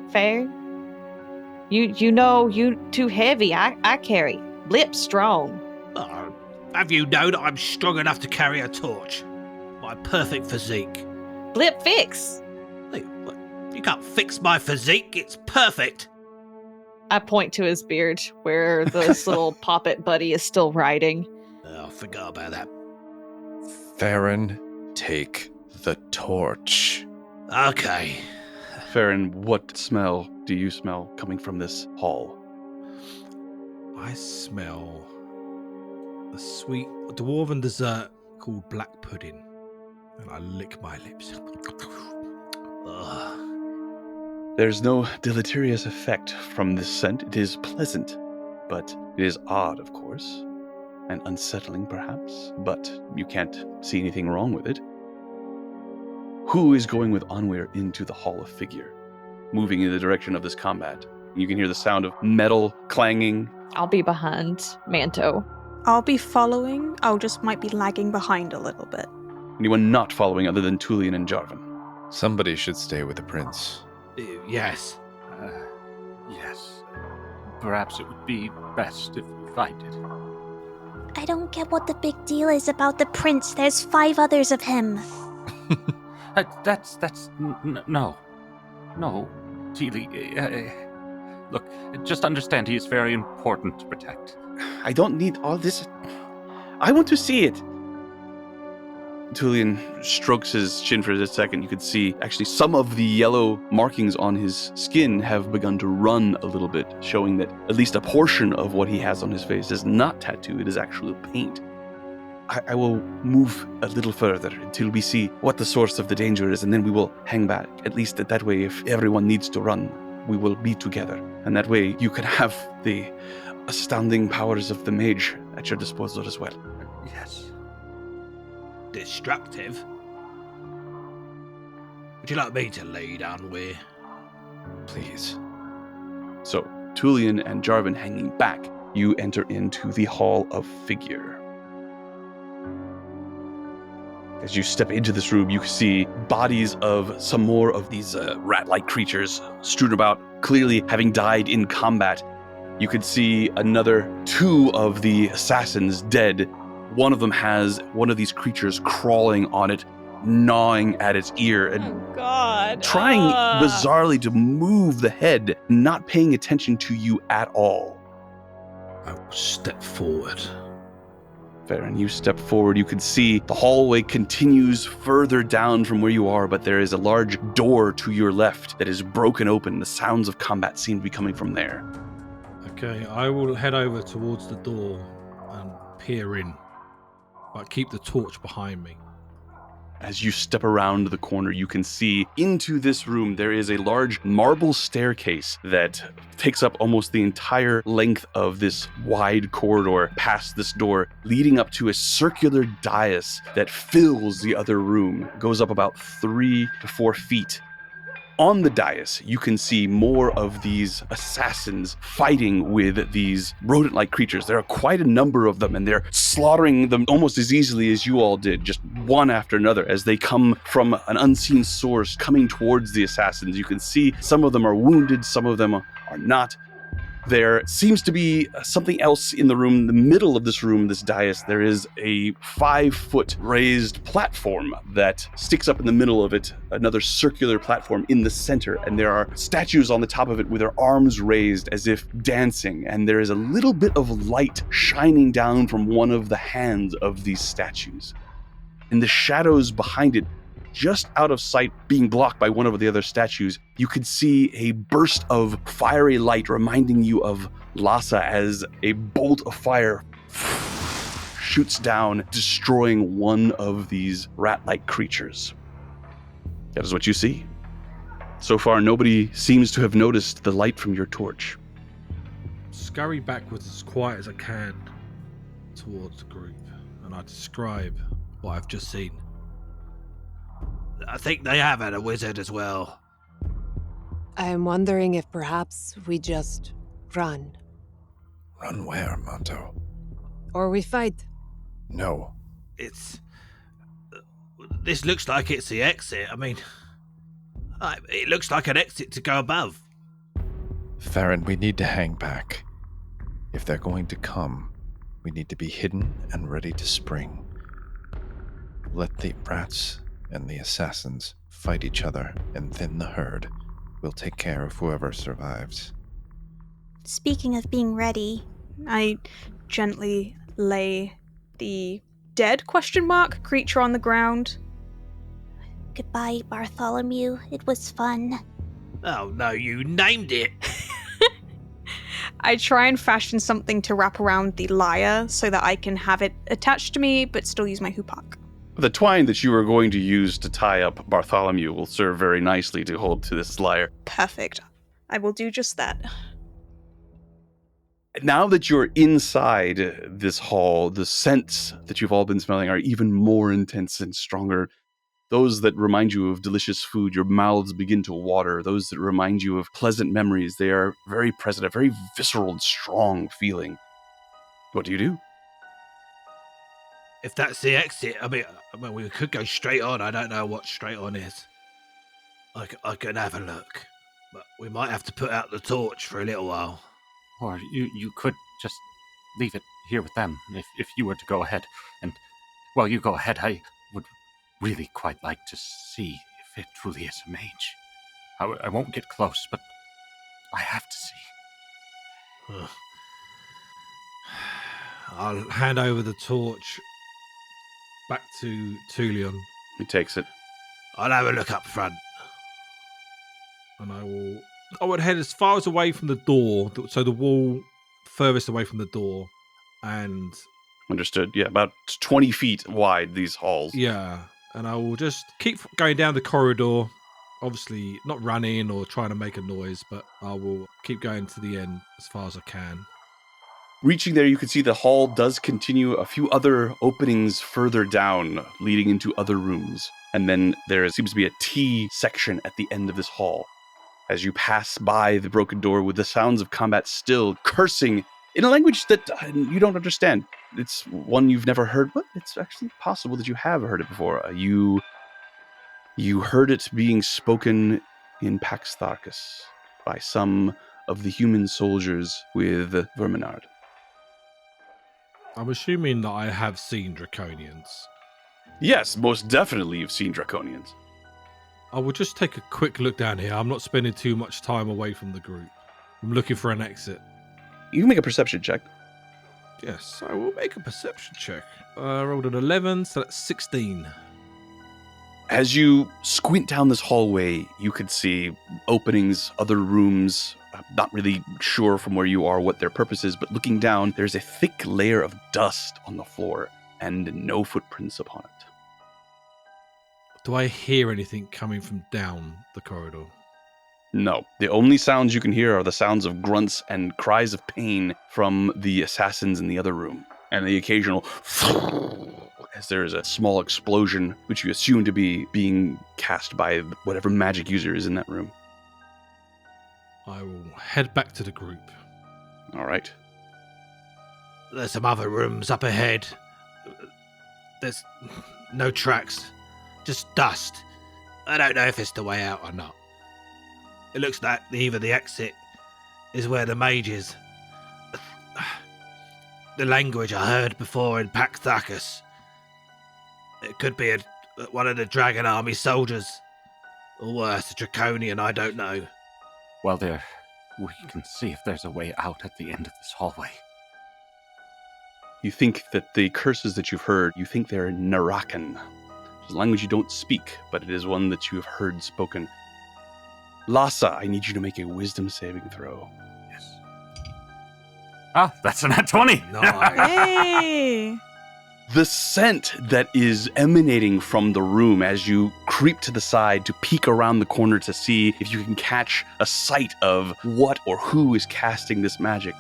You know you too heavy. I carry. Blip strong. Oh, have you known I'm strong enough to carry a torch? My perfect physique. Blip fix. Hey, what? You can't fix my physique. It's perfect. I point to his beard where this little poppet buddy is still riding. Oh, I forgot about that. Farron, take the torch. Okay. Farron, what smell do you smell coming from this hall? I smell a sweet dwarven dessert called black pudding. And I lick my lips. Ugh. There's no deleterious effect from this scent. It is pleasant, but it is odd, of course, and unsettling, perhaps, but you can't see anything wrong with it. Who is going with Onweir into the Hall of Figure, moving in the direction of this combat? You can hear the sound of metal clanging. I'll be behind Manto. I'll be following. I'll just might be lagging behind a little bit. Anyone not following other than Tullian and Jarvan? Somebody should stay with the prince. Yes. Yes. Perhaps it would be best if I did. I don't get what the big deal is about the prince. There's 5 others of him. No. No, Teely. Look, just understand he is very important to protect. I don't need all this. I want to see it. Tullian strokes his chin for a second. You could see actually some of the yellow markings on his skin have begun to run a little bit, showing that at least a portion of what he has on his face is not tattoo, it is actually paint. I will move a little further until we see what the source of the danger is, and then we will hang back. At least that way, if everyone needs to run, we will be together. And that way, you can have the astounding powers of the mage at your disposal as well. Yes. Destructive? Would you like me to lead, Onweir? Please. So, Tullian and Jarvan hanging back, you enter into the Hall of Figure. As you step into this room, you see bodies of some more of these rat-like creatures strewn about, clearly having died in combat. You could see another 2 of the assassins dead. One of them has one of these creatures crawling on it, gnawing at its ear, and Oh, God. trying bizarrely to move the head, not paying attention to you at all. I will step forward. Farron, you step forward. You can see the hallway continues further down from where you are, but there is a large door to your left that is broken open. The sounds of combat seem to be coming from there. Okay, I will head over towards the door and peer in, but keep the torch behind me. As you step around the corner, you can see into this room there is a large marble staircase that takes up almost the entire length of this wide corridor past this door, leading up to a circular dais that fills the other room. It goes up about 3 to 4 feet. On the dais, you can see more of these assassins fighting with these rodent-like creatures. There are quite a number of them, and they're slaughtering them almost as easily as you all did, just one after another, as they come from an unseen source coming towards the assassins. You can see some of them are wounded, some of them are not. There seems to be something else in the room. In the middle of this room, this dais, there is a 5-foot raised platform that sticks up in the middle of it, another circular platform in the center, and there are statues on the top of it with their arms raised as if dancing, and there is a little bit of light shining down from one of the hands of these statues. In the shadows behind it, just out of sight, being blocked by one of the other statues, you could see a burst of fiery light reminding you of Lhasa as a bolt of fire shoots down, destroying one of these rat-like creatures. That is what you see. So far, nobody seems to have noticed the light from your torch. Scurry backwards as quiet as I can towards the group, and I describe what I've just seen. I think they have had a wizard as well. I am wondering if perhaps we just run. Run where, Monto? Or we fight. No. This looks like it's the exit. I mean, It looks like an exit to go above. Farron, we need to hang back. If they're going to come, we need to be hidden and ready to spring. Let the rats and the assassins fight each other and thin the herd. We'll take care of whoever survives. Speaking of being ready, I gently lay the dead creature on the ground. goodbye, Bartholomew. It was fun. Oh no, you named it. I try and fashion something to wrap around the lyre so that I can have it attached to me but still use my hoopak. The twine that you are going to use to tie up Bartholomew will serve very nicely to hold to this lyre. Perfect. I will do just that. Now that you're inside this hall, the scents that you've all been smelling are even more intense and stronger. Those that remind you of delicious food, your mouths begin to water. Those that remind you of pleasant memories, they are very present, a very visceral and strong feeling. What do you do? If that's the exit, I mean, we could go straight on. I don't know what straight on is. I can have a look, but we might have to put out the torch for a little while. Or you could just leave it here with them if you were to go ahead. And while you go ahead, I would really quite like to see if it truly is a mage. I won't get close, but I have to see. I'll hand over the torch back to Tulion. He takes it. I'll have a look up front. And I would head as far as away from the door, so the wall furthest away from the door, and... Understood. Yeah, about 20 feet wide, these halls. Yeah, and I will just keep going down the corridor, obviously not running or trying to make a noise, but I will keep going to the end as far as I can. Reaching there, you can see the hall does continue a few other openings further down, leading into other rooms. And then there seems to be a T section at the end of this hall. As you pass by the broken door with the sounds of combat still, cursing in a language that you don't understand. It's one you've never heard, but it's actually possible that you have heard it before. You heard it being spoken in Pax Tharkus by some of the human soldiers with Verminard. I'm assuming that I have seen Draconians. Yes, most definitely you've seen Draconians. I will just take a quick look down here. I'm not spending too much time away from the group. I'm looking for an exit. You can make a perception check. Yes, I will make a perception check. I rolled an 11, so that's 16. As you squint down this hallway, you could see openings, other rooms. Not really sure from where you are what their purpose is, but looking down, there's a thick layer of dust on the floor and no footprints upon it. Do I hear anything coming from down the corridor? No. The only sounds you can hear are the sounds of grunts and cries of pain from the assassins in the other room, and the occasional as there is a small explosion, which you assume to be being cast by whatever magic user is in that room. I will head back to the group. All right. There's some other rooms up ahead. There's no tracks, just dust. I don't know if it's the way out or not. It looks like either the exit is where the mage is. The language I heard before in Pax Tharkus. It could be one of the Dragon Army soldiers. Or worse, a Draconian, I don't know. Well, we can see if there's a way out at the end of this hallway. You think that the curses that you've heard, you think they're Narakan. It's a language you don't speak, but it is one that you have heard spoken. Lhasa, I need you to make a wisdom saving throw. Yes. Ah, that's a nat 20! Nice. Yay! The scent that is emanating from the room as you creep to the side to peek around the corner to see if you can catch a sight of what or who is casting this magic.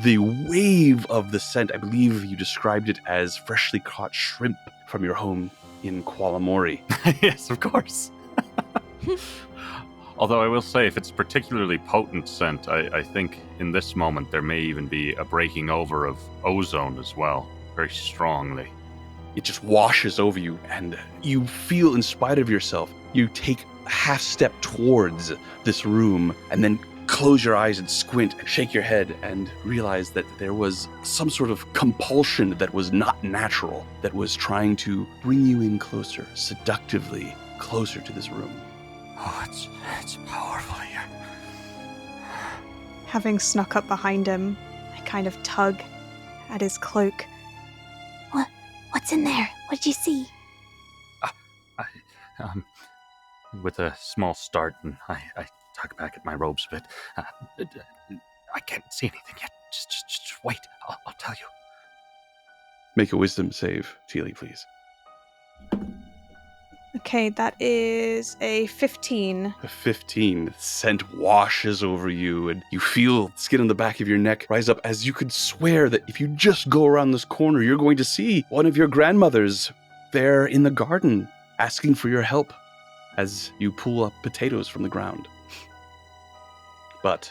The wave of the scent, I believe you described it as freshly caught shrimp from your home in Kuala Mori. Yes, of course. Although I will say, if it's particularly potent scent, I think in this moment there may even be a breaking over of ozone as well, very strongly. It just washes over you, and you feel, in spite of yourself, you take half step towards this room and then close your eyes and squint and shake your head and realize that there was some sort of compulsion that was not natural, that was trying to bring you in closer, seductively closer to this room. Oh, it's powerful here. Having snuck up behind him, I kind of tug at his cloak. What's in there? What did you see? With a small start, and I tug back at my robes a bit. I can't see anything yet. Just wait. I'll tell you. Make a wisdom save, Teely, please. Okay, that is a 15. A 15. Scent washes over you, and you feel skin on the back of your neck rise up as you could swear that if you just go around this corner, you're going to see one of your grandmothers there in the garden asking for your help as you pull up potatoes from the ground. But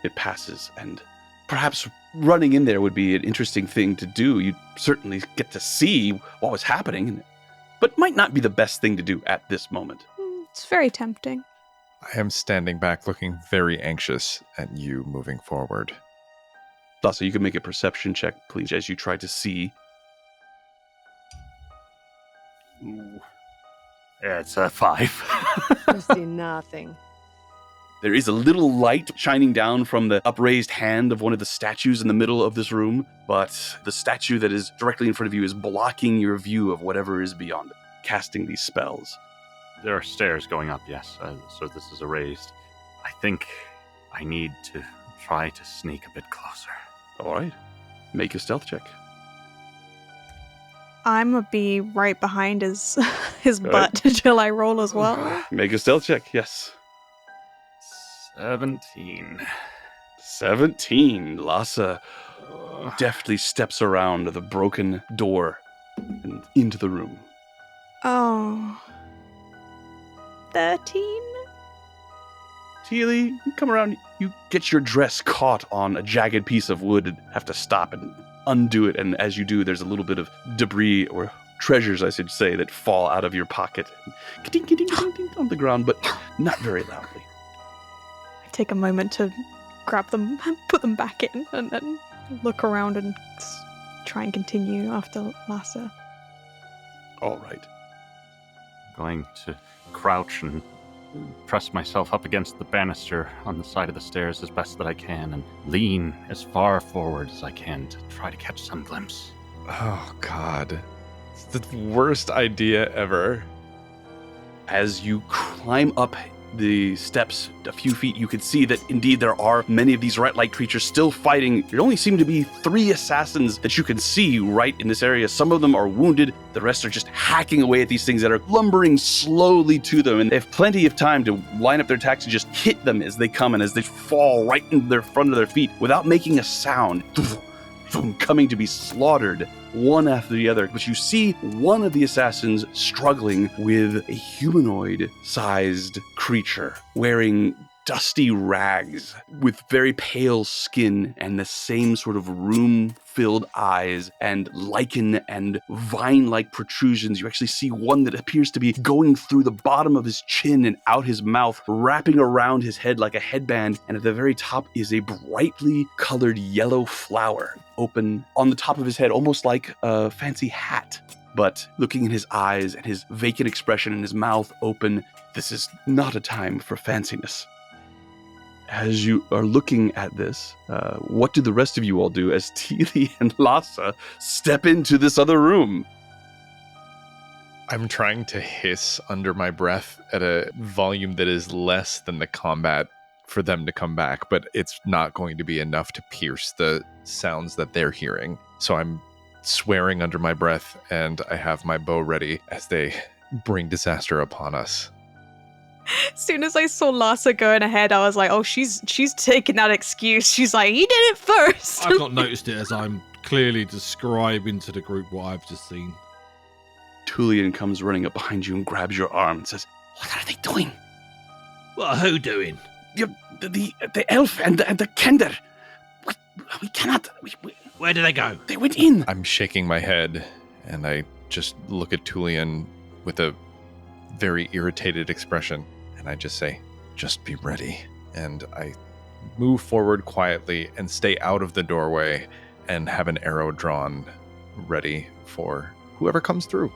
it passes, and perhaps running in there would be an interesting thing to do. You'd certainly get to see what was happening, but might not be the best thing to do at this moment. It's very tempting. I am standing back looking very anxious at you moving forward. Also, you can make a perception check, please, as you try to see. Ooh. It's a 5. I see nothing. There is a little light shining down from the upraised hand of one of the statues in the middle of this room, but the statue that is directly in front of you is blocking your view of whatever is beyond it, casting these spells. There are stairs going up, yes, so this is a raised. I think I need to try to sneak a bit closer. All right. Make a stealth check. I'm gonna be right behind his All butt until I roll as well. Make a stealth check, yes. 17. 17. Lhasa deftly steps around the broken door and into the room. Oh. 13? Teely, you come around, you get your dress caught on a jagged piece of wood and have to stop and undo it. And as you do, there's a little bit of debris, or treasures, I should say, that fall out of your pocket. Ka-ding, ka-ding, ka-ding, ka-ding, on the ground, but not very loudly. I take a moment to grab them and put them back in and then look around and try and continue after Lhasa. All right. Going to crouch and press myself up against the banister on the side of the stairs as best that I can and lean as far forward as I can to try to catch some glimpse. Oh, God. It's the worst idea ever. As you climb up the steps a few feet, you can see that indeed there are many of these rat-like creatures still fighting. There only seem to be 3 assassins that you can see right in this area. Some of them are wounded. The rest are just hacking away at these things that are lumbering slowly to them. And they have plenty of time to line up their attacks and just hit them as they come and as they fall right in their front of their feet without making a sound. Coming to be slaughtered one after the other. But you see one of the assassins struggling with a humanoid-sized creature wearing dusty rags with very pale skin and the same sort of room-filled eyes and lichen and vine-like protrusions. You actually see one that appears to be going through the bottom of his chin and out his mouth, wrapping around his head like a headband, and at the very top is a brightly colored yellow flower open on the top of his head, almost like a fancy hat. But looking in his eyes and his vacant expression and his mouth open, this is not a time for fanciness. As you are looking at this, what do the rest of you all do as Teely and Lhasa step into this other room? I'm trying to hiss under my breath at a volume that is less than the combat for them to come back, but it's not going to be enough to pierce the sounds that they're hearing. So I'm swearing under my breath, and I have my bow ready as they bring disaster upon us. As soon as I saw Lhasa going ahead, I was like, oh, she's taking that excuse. She's like, he did it first. I've not noticed it as I'm clearly describing to the group what I've just seen. Tullian comes running up behind you and grabs your arm and says, "What are they doing?" What are who doing? The elf and the kender. What? We cannot. Where do they go? They went in. I'm shaking my head, and I just look at Tullian with a very irritated expression. And I just say, just be ready. And I move forward quietly and stay out of the doorway and have an arrow drawn ready for whoever comes through.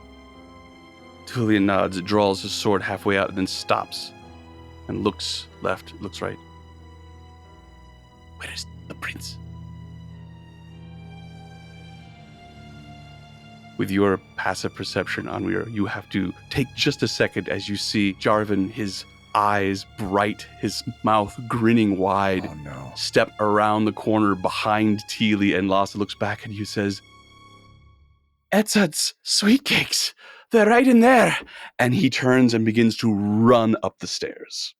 Tullian nods, draws his sword halfway out, and then stops and looks left, looks right. Where is the prince? With your passive perception, Anwir, you have to take just a second as you see Jarvan, his eyes bright, his mouth grinning wide, Oh no. step around the corner behind Teely, and Lhasa looks back at you, says, Etzad's sweet cakes! They're right in there! And he turns and begins to run up the stairs.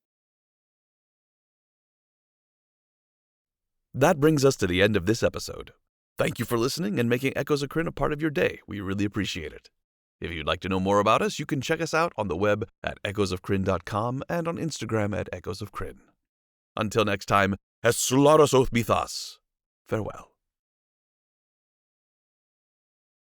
That brings us to the end of this episode. Thank you for listening and making Echoes of Krynn a part of your day. We really appreciate it. If you'd like to know more about us, you can check us out on the web at echoesofkrynn.com and on Instagram at echoesofkrynn. Until next time, Eslaros oth bithas. Farewell.